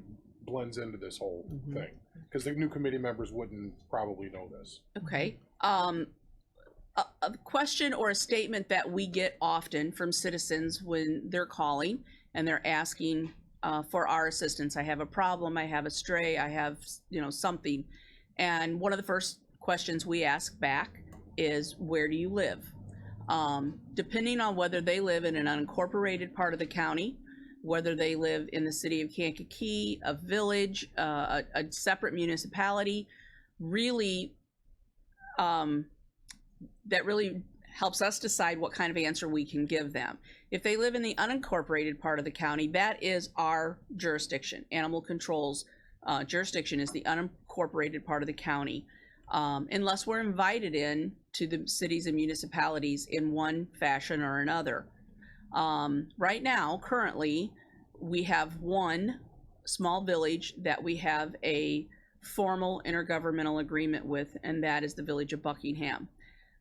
Speaker 8: blends into this whole thing, because the new committee members wouldn't probably know this.
Speaker 9: Okay. A question or a statement that we get often from citizens when they're calling and they're asking for our assistance. I have a problem, I have a stray, I have, something. And one of the first questions we ask back is, where do you live? Depending on whether they live in an unincorporated part of the county, whether they live in the city of Kankakee, a village, a separate municipality, really, that really helps us decide what kind of answer we can give them. If they live in the unincorporated part of the county, that is our jurisdiction. Animal control's jurisdiction is the unincorporated part of the county, unless we're invited in to the cities and municipalities in one fashion or another. Right now, currently, we have one small village that we have a formal intergovernmental agreement with, and that is the village of Buckingham.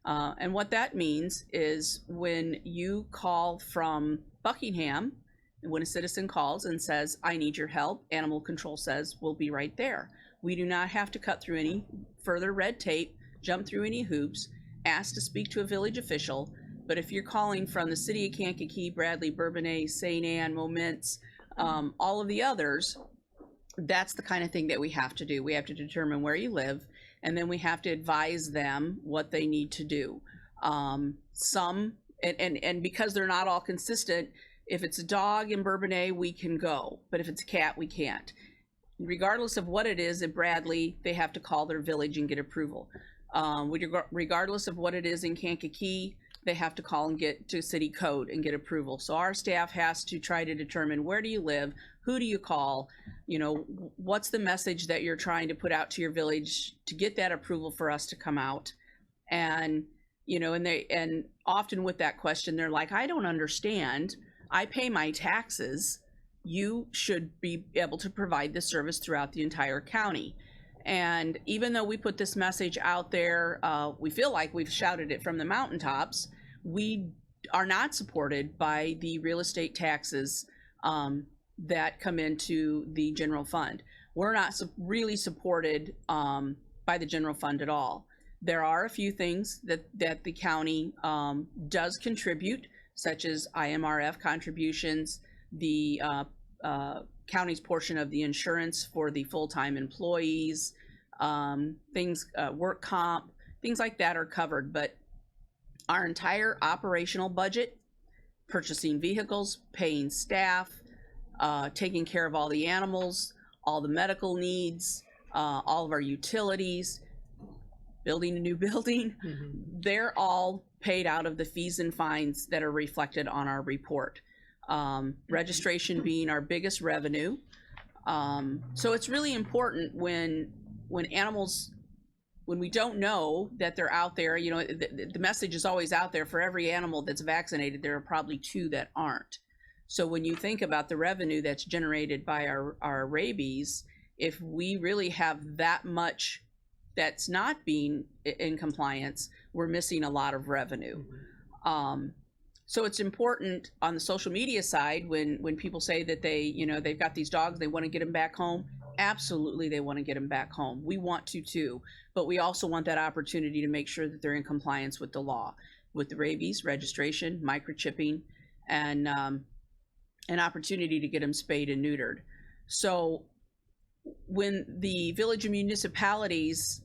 Speaker 9: And what that means is when you call from Buckingham, when a citizen calls and says, I need your help, animal control says, we'll be right there. We do not have to cut through any further red tape, jump through any hoops, ask to speak to a village official. But if you're calling from the city of Kankakee, Bradley, Bourbonnais, St. Anne, Moments, all of the others, that's the kind of thing that we have to do. We have to determine where you live, and then we have to advise them what they need to do. And because they're not all consistent, if it's a dog in Bourbonnais, we can go, but if it's a cat, we can't. Regardless of what it is in Bradley, they have to call their village and get approval. Regardless of what it is in Kankakee, they have to call and get to city code and get approval. So our staff has to try to determine, where do you live? Who do you call? What's the message that you're trying to put out to your village to get that approval for us to come out? And, and often with that question, they're like, I don't understand. I pay my taxes. You should be able to provide this service throughout the entire county. And even though we put this message out there, we feel like we've shouted it from the mountaintops. we are not supported by the real estate taxes that come into the general fund. We're not really supported by the general fund at all. There are a few things that the county does contribute, such as IMRF contributions, the county's portion of the insurance for the full-time employees, things, work comp, things like that are covered. But our entire operational budget, purchasing vehicles, paying staff, taking care of all the animals, all the medical needs, all of our utilities, building a new building, they're all paid out of the fees and fines that are reflected on our report. Registration being our biggest revenue. So it's really important when animals, when we don't know that they're out there, you know, the message is always out there. For every animal that's vaccinated, there are probably 2 that aren't. So when you think about the revenue that's generated by our rabies, if we really have that much that's not being in compliance, we're missing a lot of revenue. So it's important on the social media side when people say that they've got these dogs, they want to get them back home. Absolutely, they want to get them back home. We want to too, but we also want that opportunity to make sure that they're in compliance with the law, with the rabies, registration, microchipping, and an opportunity to get them spayed and neutered. So when the village and municipalities,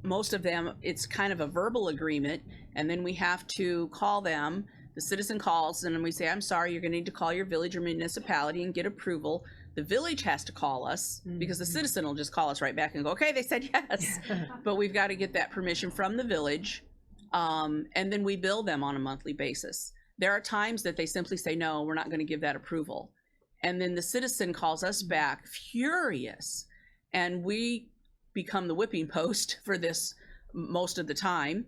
Speaker 9: most of them, it's kind of a verbal agreement, and then we have to call them. The citizen calls, and then we say, I'm sorry, you're going to need to call your village or municipality and get approval. The village has to call us, because the citizen will just call us right back and go, okay, they said yes. But we've got to get that permission from the village, and then we bill them on a monthly basis. There are times that they simply say, no, we're not going to give that approval. And then the citizen calls us back furious, and we become the whipping post for this most of the time.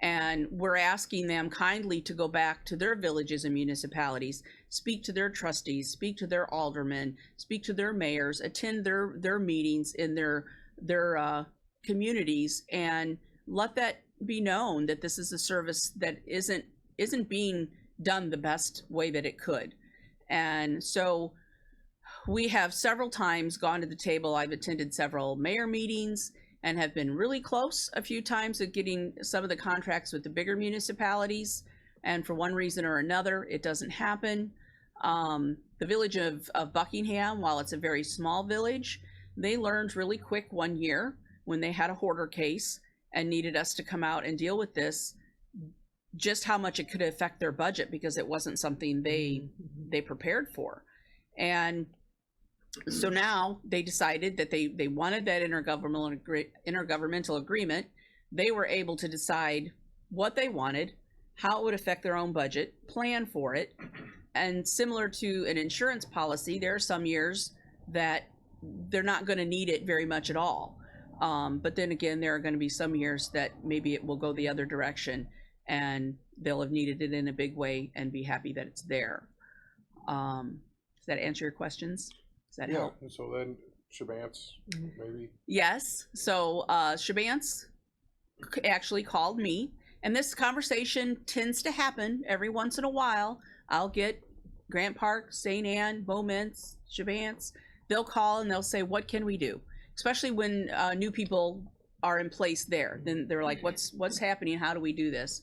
Speaker 9: And we're asking them kindly to go back to their villages and municipalities, speak to their trustees, speak to their aldermen, speak to their mayors, attend their meetings in their communities, and let that be known that this is a service that isn't being done the best way that it could. And so we have several times gone to the table. I've attended several mayor meetings and have been really close a few times at getting some of the contracts with the bigger municipalities. And for one reason or another, it doesn't happen. The village of Buckingham, while it's a very small village, they learned really quick one year when they had a hoarder case and needed us to come out and deal with this, just how much it could affect their budget, because it wasn't something they prepared for. And so now they decided that they wanted that intergovernmental agreement. They were able to decide what they wanted, how it would affect their own budget, plan for it. And similar to an insurance policy, there are some years that they're not going to need it very much at all. But then again, there are going to be some years that maybe it will go the other direction, and they'll have needed it in a big way and be happy that it's there. Does that answer your questions? Does that help?
Speaker 8: And so then Shabance, maybe?
Speaker 9: Yes. So Shabance actually called me, and this conversation tends to happen every once in a while. I'll get Grant Park, St. Anne, Moments, Shabance. They'll call and they'll say, what can we do? Especially when new people are in place there. Then they're like, what's happening? How do we do this?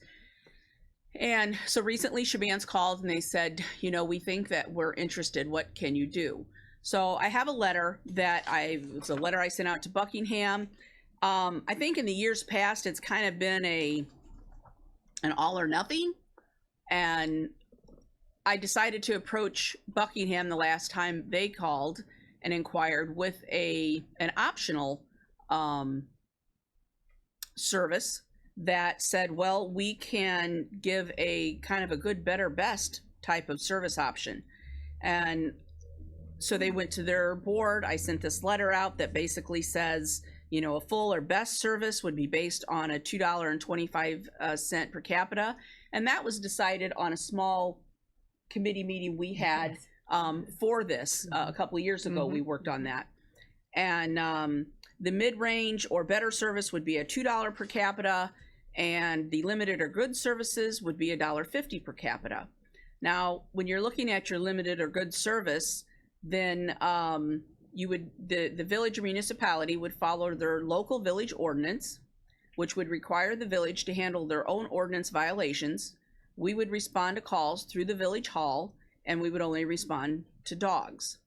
Speaker 9: And so recently Shabance called and they said, we think that we're interested. What can you do? So I have a letter it's a letter I sent out to Buckingham. I think in the years past, it's kind of been an all or nothing. And I decided to approach Buckingham the last time they called and inquired with an optional service that said, well, we can give a kind of a good, better, best type of service option. And so they went to their board. I sent this letter out that basically says, a full or best service would be based on a $2.25 per capita. And that was decided on a small committee meeting we had for this a couple of years ago. We worked on that. And the mid-range or better service would be a $2 per capita. and the limited or good services would be $1.50 per capita. Now, when you're looking at your limited or good service, then the village or municipality would follow their local village ordinance, which would require the village to handle their own ordinance violations. We would respond to calls through the village hall, and we would only respond to dogs.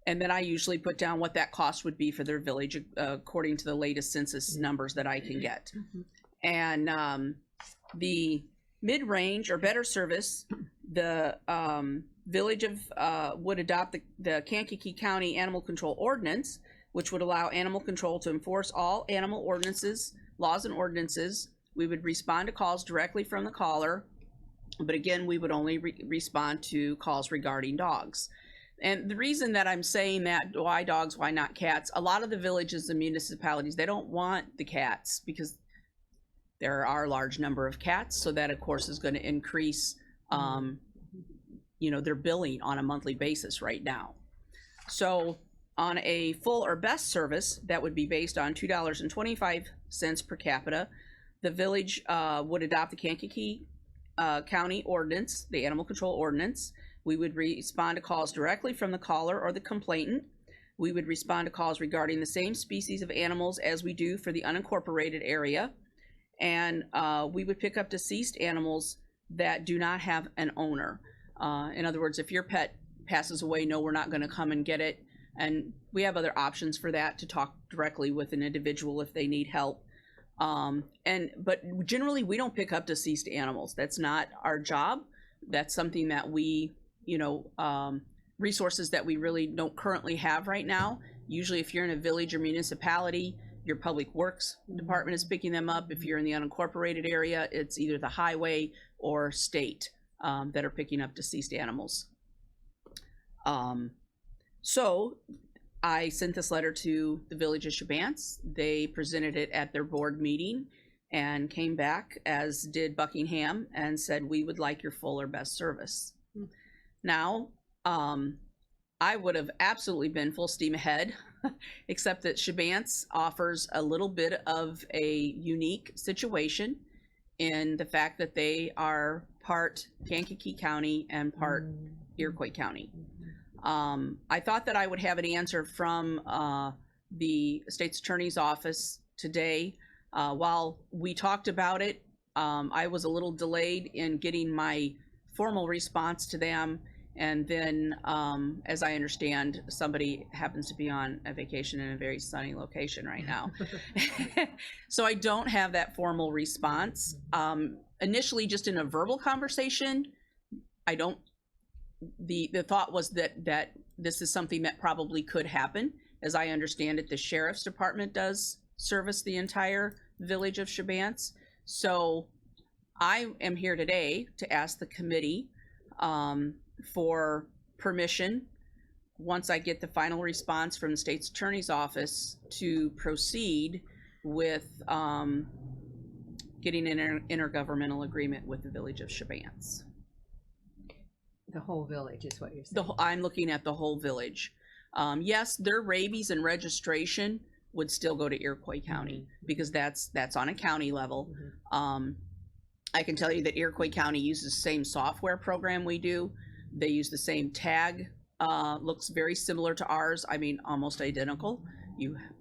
Speaker 9: And then I usually put down what that cost would be for their village according to the latest census numbers that I can get. And the mid-range or better service, the village would adopt the Kankakee County Animal Control Ordinance, which would allow animal control to enforce all animal ordinances, laws and ordinances. We would respond to calls directly from the caller, but again, we would only respond to calls regarding dogs. And the reason that I'm saying that, why dogs, why not cats, a lot of the villages and municipalities, they don't want the cats because there are a large number of cats, so that of course is going to increase their billing on a monthly basis right now. So on a full or best service, that would be based on $2.25 per capita. The village would adopt the Kankakee County Ordinance, the Animal Control Ordinance. We would respond to calls directly from the caller or the complainant. We would respond to calls regarding the same species of animals as we do for the unincorporated area. And we would pick up deceased animals that do not have an owner. In other words, if your pet passes away, no, we're not going to come and get it. And we have other options for that, to talk directly with an individual if they need help. But generally, we don't pick up deceased animals. That's not our job. That's something that we, resources that we really don't currently have right now. Usually if you're in a village or municipality, your public works department is picking them up. If you're in the unincorporated area, it's either the highway or state that are picking up deceased animals. So I sent this letter to the village of Shabance. They presented it at their board meeting and came back, as did Buckingham, and said, we would like your full or best service. Now, I would have absolutely been full steam ahead, except that Shabance offers a little bit of a unique situation in the fact that they are part Kankakee County and part Iroquois County. I thought that I would have an answer from the state's attorney's office today. While we talked about it, I was a little delayed in getting my formal response to them. And then, as I understand, somebody happens to be on a vacation in a very sunny location right now. So I don't have that formal response. Initially, just in a verbal conversation, the thought was that this is something that probably could happen. As I understand it, the sheriff's department does service the entire village of Shabance. So I am here today to ask the committee for permission, once I get the final response from the state's attorney's office, to proceed with getting an intergovernmental agreement with the village of Shabance.
Speaker 1: The whole village is what you're saying.
Speaker 9: I'm looking at the whole village. Yes, their rabies and registration would still go to Iroquois County because that's on a county level. I can tell you that Iroquois County uses the same software program we do. They use the same tag. Looks very similar to ours. I mean, almost identical.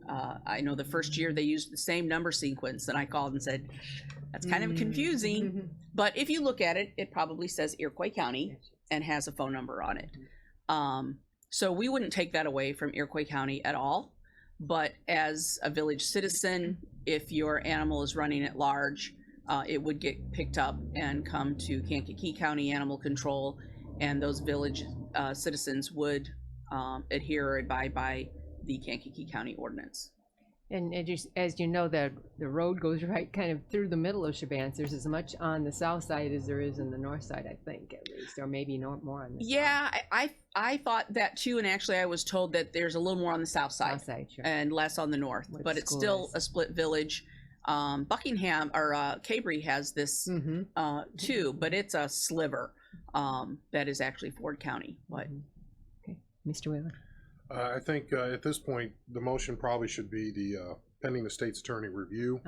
Speaker 9: I know the first year they used the same number sequence, and I called and said, that's kind of confusing. But if you look at it, it probably says Iroquois County and has a phone number on it. So we wouldn't take that away from Iroquois County at all. But as a village citizen, if your animal is running at large, it would get picked up and come to Kankakee County Animal Control, and those village citizens would adhere or abide by the Kankakee County ordinance.
Speaker 1: And as you know, the road goes right kind of through the middle of Shabance. There's as much on the south side as there is in the north side, I think, at least, or maybe more on the
Speaker 9: south. I thought that too, and actually I was told that there's a little more on the south side,
Speaker 1: sure,
Speaker 9: and less on the north, but it's still a split village. Buckingham or Cabri has this too, but it's a sliver that is actually Ford County. But
Speaker 1: okay, Mr. Wheeler.
Speaker 8: I think at this point the motion probably should be the pending the state's attorney review.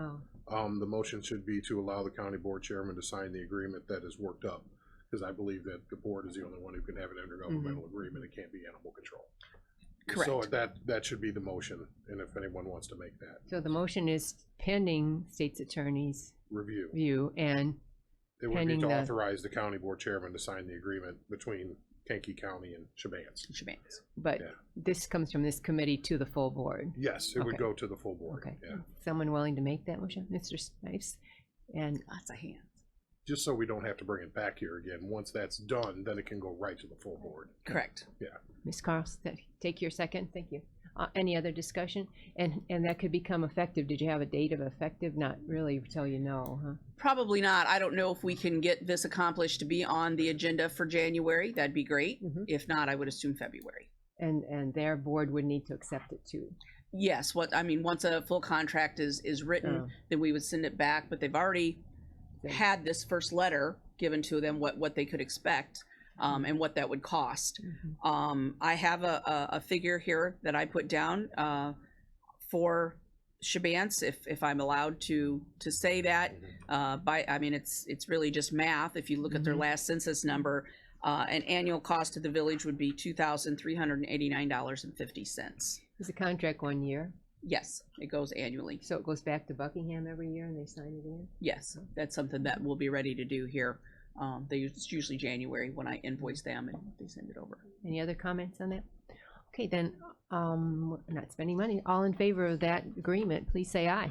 Speaker 8: the motion should be to allow the county board chairman to sign the agreement that is worked up. Because I believe that the board is the only one who can have an intergovernmental agreement. It can't be animal control.
Speaker 9: Correct.
Speaker 8: So that should be the motion, and if anyone wants to make that
Speaker 1: So the motion is pending state's attorney's
Speaker 8: review,
Speaker 1: view and
Speaker 8: it would be
Speaker 1: pending
Speaker 8: to
Speaker 1: the-
Speaker 8: authorize the county board chairman to sign the agreement between Kankakee County and Shabans.
Speaker 9: Shabans.
Speaker 1: but
Speaker 8: Yeah.
Speaker 1: this comes from this committee to the full board.
Speaker 8: Yes, it would
Speaker 1: Okay.
Speaker 8: go to the full board.
Speaker 1: Okay.
Speaker 8: Yeah.
Speaker 1: Someone willing to make that motion? Mr. Snipes? And
Speaker 9: Lots of hands.
Speaker 8: Just so we don't have to bring it back here again. Once that's done, then it can go right to the full board.
Speaker 9: Correct.
Speaker 1: Ms. Carlson, take your second. Thank you. Any other discussion? And that could become effective. Did you have a date of effective? Not really until you know, huh?
Speaker 9: Probably not. I don't know if we can get this accomplished to be on the agenda for January. That'd be great.
Speaker 1: Mhm.
Speaker 9: If not, I would assume February.
Speaker 1: And their board would need to accept it too.
Speaker 9: Yes, once a full contract is written,
Speaker 1: Oh.
Speaker 9: then we would send it back, but they've already
Speaker 1: Okay.
Speaker 9: had this first letter given to them, what they could expect, and what that would cost. I have a figure here that I put down, for Shabans, if I'm allowed to say that, it's really just math. If you look at their last census number, an annual cost to the village would be $2,389.50.
Speaker 1: Is the contract 1 year?
Speaker 9: Yes, it goes annually.
Speaker 1: So it goes back to Buckingham every year and they sign it in?
Speaker 9: Yes, that's something that we'll be ready to do here. It's usually January when I invoice them and they send it over.
Speaker 1: Any other comments on that? Okay, then, we're not spending money. All in favor of that agreement, please say aye.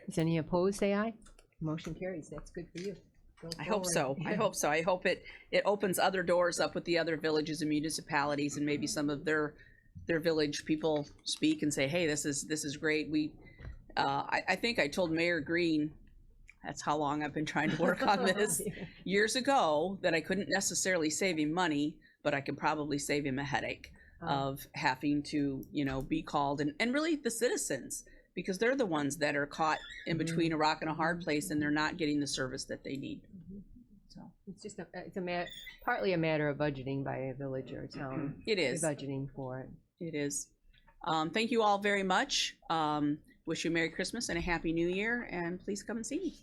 Speaker 1: Is any opposed, say aye? Motion carries. That's good for you. Go
Speaker 9: I hope so.
Speaker 1: forward.
Speaker 9: I hope so. I hope it opens other doors up with the other villages and municipalities, and maybe some of their village people speak and say, hey, this is great. I think I told Mayor Green, that's how long I've been trying to work on this, years ago, that I couldn't necessarily save him money, but I could probably save him a headache of having to, be called, and really the citizens, because they're the ones that are caught in between a rock and a hard place, and they're not getting the service that they need. So
Speaker 1: It's just partly a matter of budgeting by a village or a town.
Speaker 9: it is.
Speaker 1: Budgeting for it.
Speaker 9: It is. Thank you all very much. Wish you a Merry Christmas and a Happy New Year, and please come and see me.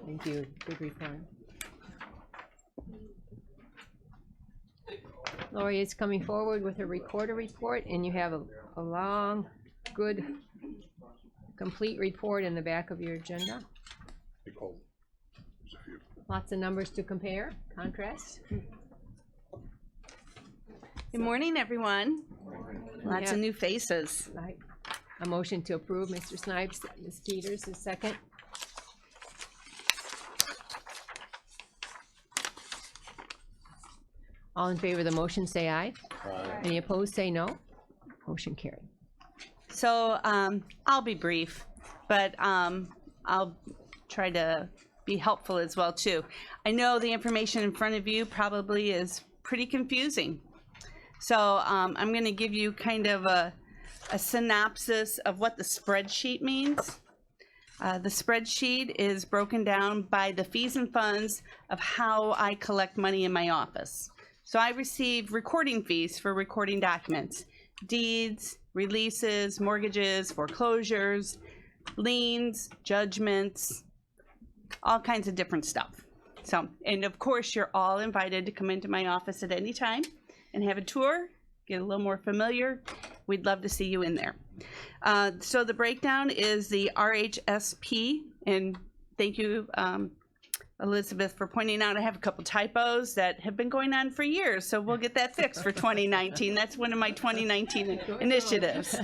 Speaker 1: Thank you. Good report. Lori is coming forward with a recorder report, and you have a long, good, complete report in the back of your agenda.
Speaker 8: Nicole, there's a few.
Speaker 1: Lots of numbers to compare, contrast.
Speaker 11: Good morning, everyone. Lots
Speaker 1: Yeah.
Speaker 11: of new faces.
Speaker 1: Right. A motion to approve, Mr. Snipes. Ms. Peters, a second. All in favor of the motion, say aye. Any opposed, say no. Motion carried.
Speaker 11: So I'll be brief, but I'll try to be helpful as well too. I know the information in front of you probably is pretty confusing. So I'm going to give you kind of a synopsis of what the spreadsheet means. The spreadsheet is broken down by the fees and funds of how I collect money in my office. So I receive recording fees for recording documents, deeds, releases, mortgages, foreclosures, liens, judgments, all kinds of different stuff. So, and of course, you're all invited to come into my office at any time and have a tour, get a little more familiar. We'd love to see you in there. So the breakdown is the RHSP, and thank you, Elizabeth, for pointing out I have a couple typos that have been going on for years, so we'll get that fixed for 2019. That's one of my 2019 initiatives.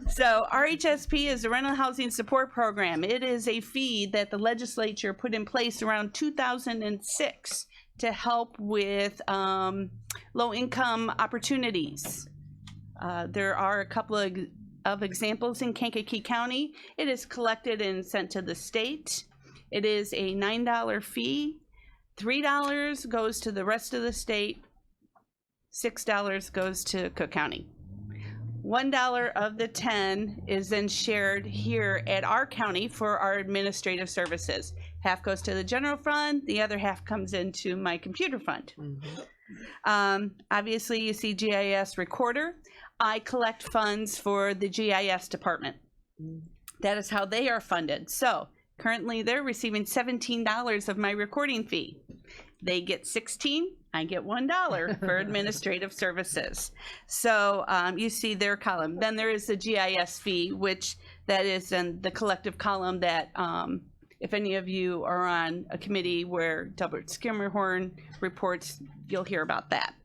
Speaker 11: So RHSP is the Rental Housing Support Program. It is a fee that the legislature put in place around 2006 to help with low-income opportunities. There are a couple of examples in Kankakee County. It is collected and sent to the state. It is a $9 fee. $3 goes to the rest of the state. $6 goes to Cook County. $1 of the 10 is then shared here at our county for our administrative services. Half goes to the general fund, the other half comes into my computer fund. Obviously, you see GIS recorder. I collect funds for the GIS department. That is how they are funded. So currently they're receiving $17 of my recording fee. They get 16, I get $1 for administrative services. So you see their column. Then there is the GIS fee, which that is in the collective column that if any of you are on a committee where Delbert Skimmerhorn reports, you'll hear about that.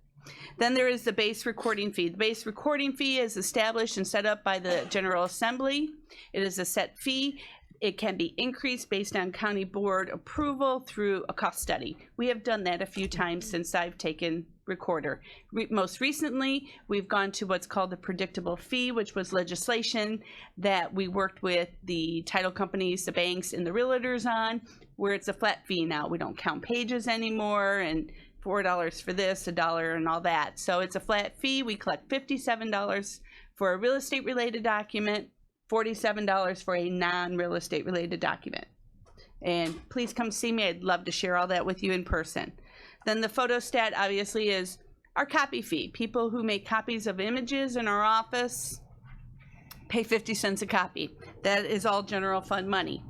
Speaker 11: Then there is the base recording fee. The base recording fee is established and set up by the General Assembly. It is a set fee. It can be increased based on county board approval through a cost study. We have done that a few times since I've taken recorder. Most recently, we've gone to what's called the predictable fee, which was legislation that we worked with the title companies, the banks, and the realtors on, where it's a flat fee now. We don't count pages anymore, and $4 for this, $1, and all that. So it's a flat fee. We collect $57 for a real estate related document, $47 for a non-real estate related document. And please come see me. I'd love to share all that with you in person. Then the photostat obviously is our copy fee. People who make copies of images in our office pay 50 cents a copy. That is all general fund money.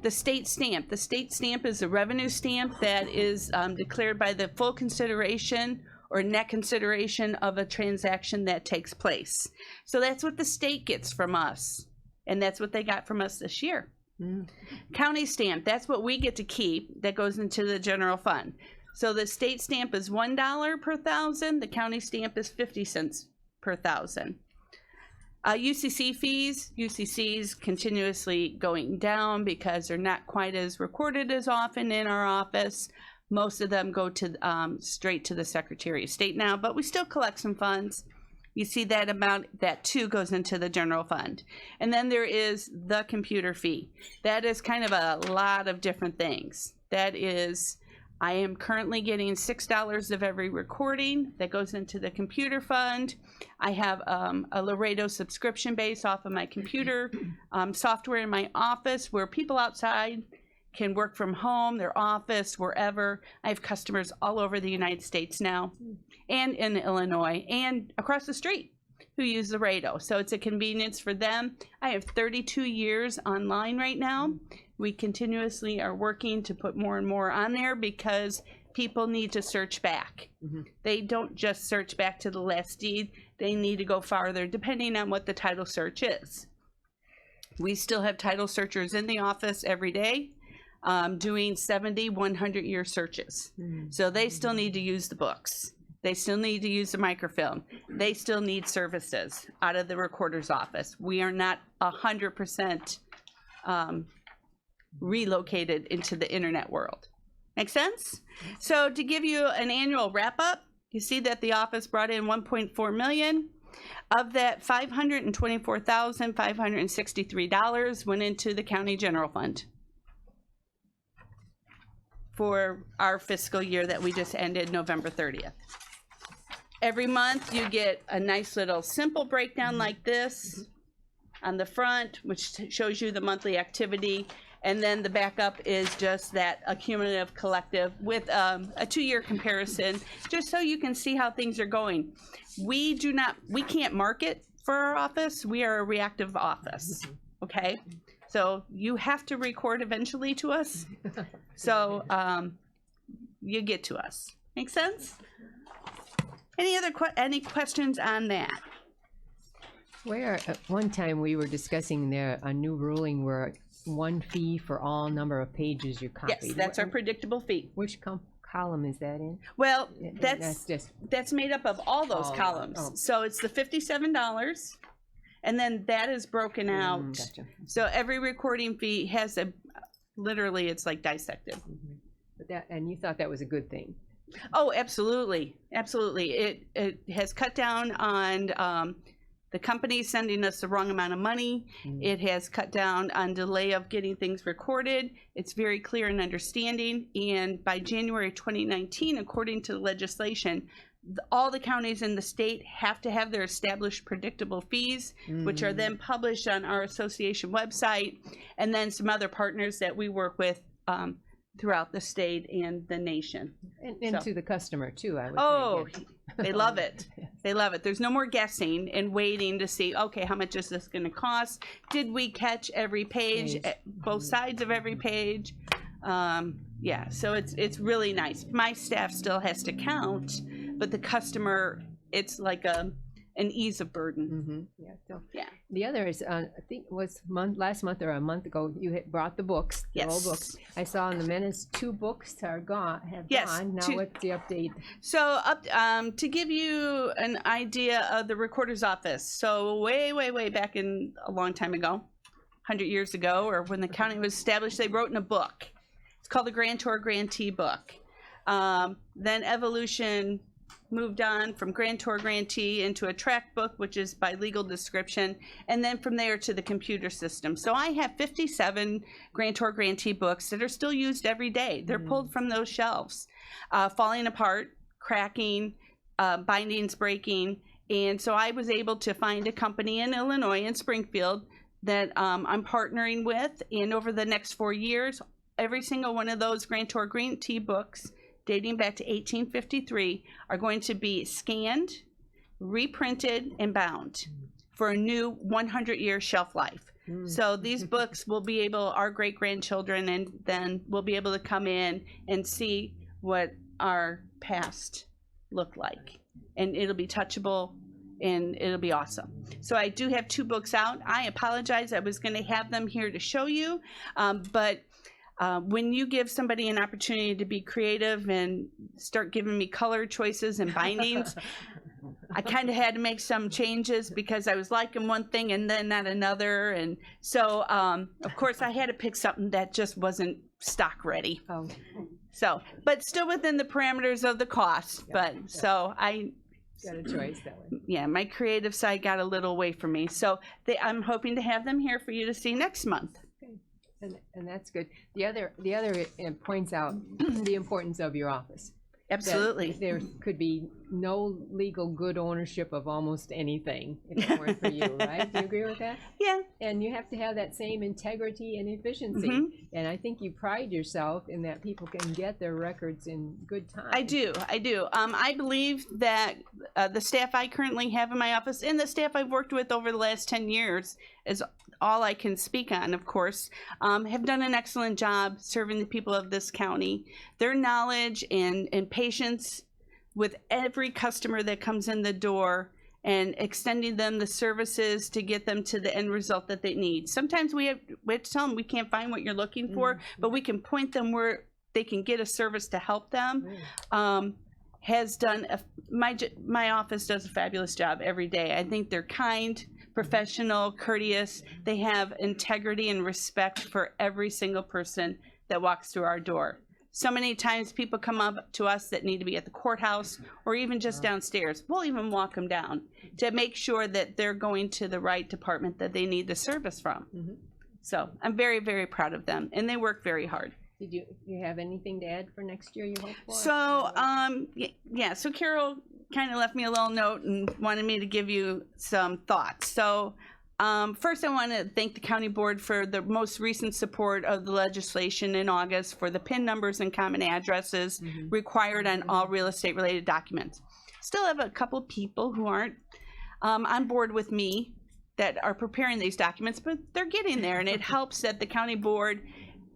Speaker 11: The state stamp. The state stamp is a revenue stamp that is declared by the full consideration or net consideration of a transaction that takes place. So that's what the state gets from us. And that's what they got from us this year. County stamp, that's what we get to keep. That goes into the general fund. So the state stamp is $1 per thousand. The county stamp is 50 cents per thousand. UCC fees, UCCs continuously going down because they're not quite as recorded as often in our office. Most of them go to straight to the Secretary of State now, but we still collect some funds. You see that amount, that too goes into the general fund. And then there is the computer fee. That is kind of a lot of different things. That is, I am currently getting $6 of every recording that goes into the computer fund. I have a Laredo subscription base off of my computer software in my office where people outside can work from home, their office, wherever. I have customers all over the United States now and in Illinois and across the street who use Laredo. So it's a convenience for them. I have 32 years online right now. We continuously are working to put more and more on there because people need to search back. They don't just search back to the last deed. They need to go farther depending on what the title search is. We still have title searchers in the office every day doing 70, 100-year searches. So they still need to use the books. They still need to use the microfilm. They still need services out of the recorder's office. We are not 100% relocated into the internet world. Make sense? So to give you an annual wrap up, you see that the office brought in $1.4 million. Of that, $524,563 went into the county general fund for our fiscal year that we just ended November 30th. Every month you get a nice little simple breakdown like this on the front, which shows you the monthly activity. And then the backup is just that accumulative collective with a 2-year comparison, just so you can see how things are going. We can't market for our office. We are a reactive office, okay? So you have to record eventually to us. So you get to us. Make sense? Any questions on that?
Speaker 1: Where at one time we were discussing a new ruling where one fee for all number of pages you copied.
Speaker 11: Yes, that's our predictable fee.
Speaker 1: Which column is that in?
Speaker 11: Well,
Speaker 1: That's
Speaker 11: that's made up of all those columns.
Speaker 1: Oh.
Speaker 11: So it's the $57, and then that is broken out.
Speaker 1: Gotcha.
Speaker 11: So every recording fee has literally it's like dissected.
Speaker 1: But and you thought that was a good thing.
Speaker 11: Oh, absolutely, absolutely. It has cut down on the company sending us the wrong amount of money. It has cut down on delay of getting things recorded. It's very clear and understanding. And by January 2019, according to the legislation, all the counties in the state have to have their established predictable fees, which are then published on our association website, and then some other partners that we work with throughout the state and the nation.
Speaker 1: And to the customer too, I would
Speaker 11: Oh,
Speaker 1: think.
Speaker 11: They love it. They love it. There's no more guessing and waiting to see, okay, how much is this going to cost? Did we catch every page, both sides of every page? Yeah, so it's really nice. My staff still has to count, but the customer, it's like an ease of burden.
Speaker 1: Yeah. So
Speaker 11: Yeah.
Speaker 1: the other is, I think it was last month or a month ago, you had brought the books, the old
Speaker 11: Yes.
Speaker 1: books. I saw in the minutes 2 books have gone.
Speaker 11: Yes,
Speaker 1: Now
Speaker 11: 2.
Speaker 1: what's the update?
Speaker 11: So to give you an idea of the recorder's office, so way back in a long time ago, 100 years ago, or when the county was established, they wrote in a book. It's called the Grantor Grantee Book. Then evolution moved on from Grantor Grantee into a tract book, which is by legal description, and then from there to the computer system. So I have 57 Grantor Grantee books that are still used every day. They're pulled from those shelves, falling apart, cracking, bindings breaking, and so I was able to find a company in Illinois, in Springfield, that I'm partnering with, and over the next 4 years, every single one of those Grantor Grantee books dating back to 1853 are going to be scanned, reprinted, and bound for a new 100-year shelf life. So these books will be able, our great-grandchildren, and then we'll be able to come in and see what our past looked like. And it'll be touchable, and it'll be awesome. So I do have 2 books out. I apologize, I was gonna have them here to show you, but when you give somebody an opportunity to be creative and start giving me color choices and bindings, I kind of had to make some changes because I was liking one thing and then not another. And so, of course, I had to pick something that just wasn't stock ready.
Speaker 1: Oh,
Speaker 11: So, but still within the parameters of the cost. So I,
Speaker 1: got a choice that way.
Speaker 11: yeah, my creative side got a little away from me. So I'm hoping to have them here for you to see next month.
Speaker 1: And that's good. The other points out the importance of your office. That
Speaker 11: Absolutely.
Speaker 1: there could be no legal good ownership of almost anything if it weren't for you, right? Do you agree with that?
Speaker 11: Yeah.
Speaker 1: And you have to have that same integrity and efficiency. And I think you pride yourself in that people can get their records in good time.
Speaker 11: I do. I believe that the staff I currently have in my office and the staff I've worked with over the last 10 years is all I can speak on, of course, have done an excellent job serving the people of this county. Their knowledge and patience with every customer that comes in the door and extending them the services to get them to the end result that they need. Sometimes we have to tell them we can't find what you're looking for, but we can point them where they can get a service to help them. Has done, my office does a fabulous job every day. I think they're kind, professional, courteous. They have integrity and respect for every single person that walks through our door. So many times people come up to us that need to be at the courthouse or even just downstairs. We'll even walk them down to make sure that they're going to the right department that they need the service from. So I'm very, very proud of them, and they work very hard.
Speaker 1: Did you have anything to add for next year you hope for?
Speaker 11: So, yeah, so Carol kind of left me a little note and wanted me to give you some thoughts. So, first I want to thank the county board for the most recent support of the legislation in August for the PIN numbers and common addresses required on all real estate related documents. Still have a couple people who aren't on board with me that are preparing these documents, but they're getting there, and it helps that the county board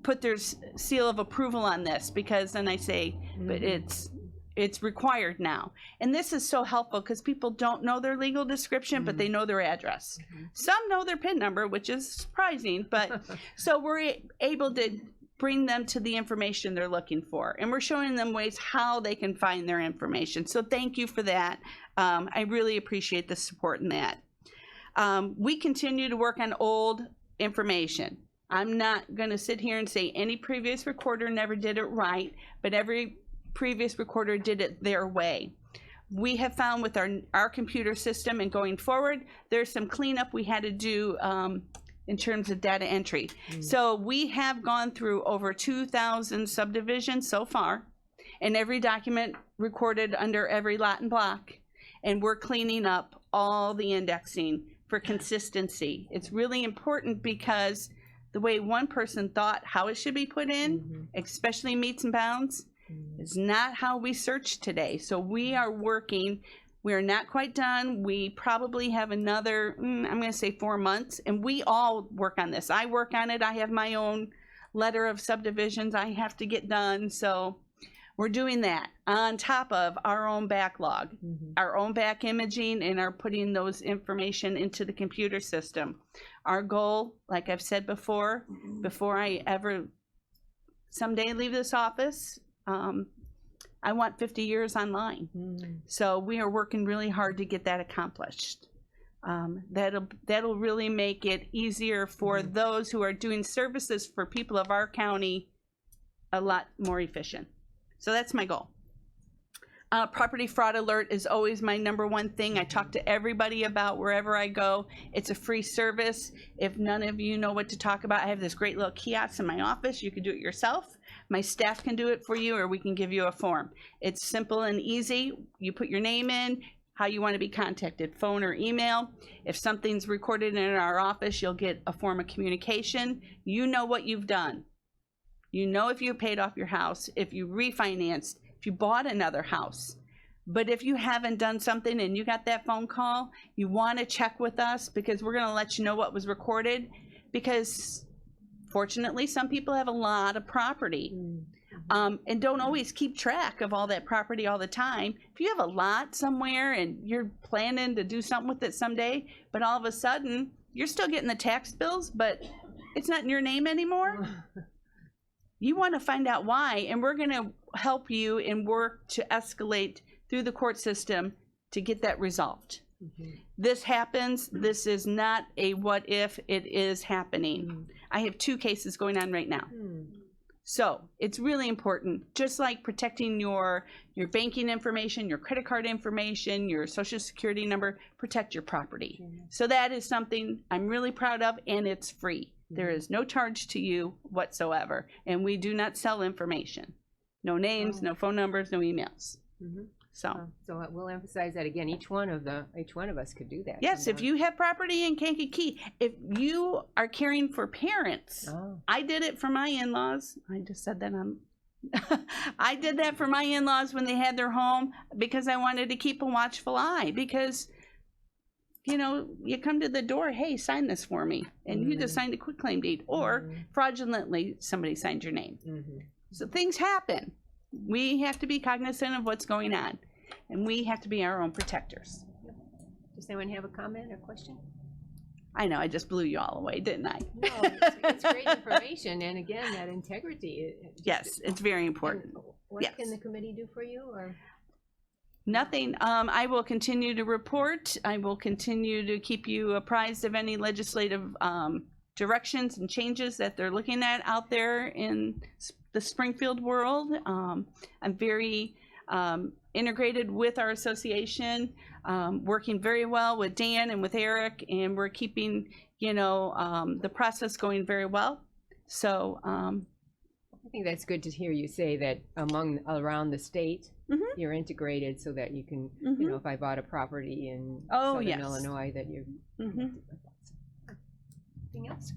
Speaker 11: put their seal of approval on this, because then I say, but it's required now. And this is so helpful because people don't know their legal description, but they know their address. Some know their PIN number, which is surprising, but so we're able to bring them to the information they're looking for. And we're showing them ways how they can find their information. So thank you for that. I really appreciate the support in that. We continue to work on old information. I'm not going to sit here and say any previous recorder never did it right, but every previous recorder did it their way. We have found with our computer system and going forward, there's some cleanup we had to do in terms of data entry. So we have gone through over 2,000 subdivisions so far, and every document recorded under every lot and block, and we're cleaning up all the indexing for consistency. It's really important because the way one person thought how it should be put in, especially meets and bounds, It's not how we search today. So we are working. We are not quite done. We probably have another, I'm going to say 4 months, and we all work on this. I work on it. I have my own letter of subdivisions I have to get done. So we're doing that on top of our own backlog, our own back imaging, and are putting those information into the computer system. Our goal, like I've said before I ever someday leave this office, I want 50 years online. So we are working really hard to get that accomplished. That'll really make it easier for those who are doing services for people of our county a lot more efficient. So that's my goal. Property fraud alert is always my #1 thing. I talk to everybody about wherever I go. It's a free service. If none of you know what to talk about, I have this great little kiosk in my office. You can do it yourself. My staff can do it for you, or we can give you a form. It's simple and easy. You put your name in, how you want to be contacted, phone or email. If something's recorded in our office, you'll get a form of communication. You know what you've done. You know if you paid off your house, if you refinanced, if you bought another house. But if you haven't done something and you got that phone call, you want to check with us, because we're going to let you know what was recorded. Because fortunately, some people have a lot of property and don't always keep track of all that property all the time. If you have a lot somewhere and you're planning to do something with it someday, but all of a sudden you're still getting the tax bills, but it's not in your name anymore, you want to find out why, and we're going to help you and work to escalate through the court system to get that resolved. This happens. This is not a what if, it is happening. I have 2 cases going on right now. So it's really important, just like protecting your banking information, your credit card information, your social security number, protect your property. So that is something I'm really proud of, and it's free. There is no charge to you whatsoever, and we do not sell information. No names, no phone numbers, no emails. So
Speaker 1: we'll emphasize that again. Each one of us could do that.
Speaker 11: yes, if you have property in Kankakee, if you are caring for parents, I did it for my in-laws. I just said that I did that for my in-laws when they had their home, because I wanted to keep a watchful eye, because you know, you come to the door, hey, sign this for me, and you just signed a quitclaim deed, or fraudulently somebody signed your name. So things happen. We have to be cognizant of what's going on, and we have to be our own protectors.
Speaker 1: Does anyone have a comment or question?
Speaker 11: I know, I just blew you all away, didn't I?
Speaker 1: No, it's great information, and again, that integrity.
Speaker 11: Yes, it's very important.
Speaker 1: What
Speaker 11: Yes.
Speaker 1: can the committee do for you, or?
Speaker 11: Nothing. I will continue to report. I will continue to keep you apprised of any legislative directions and changes that they're looking at out there in the Springfield world. I'm very integrated with our association, working very well with Dan and with Eric, and we're keeping, the process going very well. So
Speaker 1: I think that's good to hear you say that around the state, you're integrated, so that you can, if I bought a property in Southern
Speaker 11: yes.
Speaker 1: Illinois, that you're connected with us. Anything else?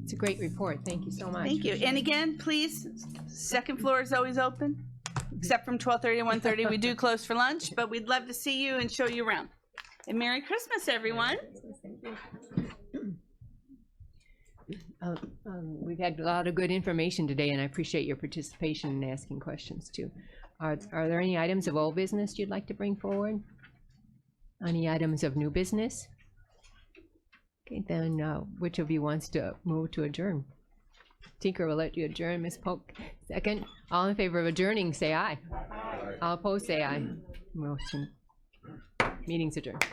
Speaker 1: It's a great report. Thank you so much.
Speaker 11: Thank you. And again, please, second floor is always open, except from 12:30 to 1:30. We do close for lunch, but we'd love to see you and show you around. And Merry Christmas, everyone.
Speaker 1: We've had a lot of good information today, and I appreciate your participation and asking questions too. Are there any items of old business you'd like to bring forward? Any items of new business? Okay, then which of you wants to move to adjourn? Tinker will let you adjourn. Ms. Polk, second. All in favor of adjourning, say aye. All opposed, say aye. Motion. Meeting's adjourned.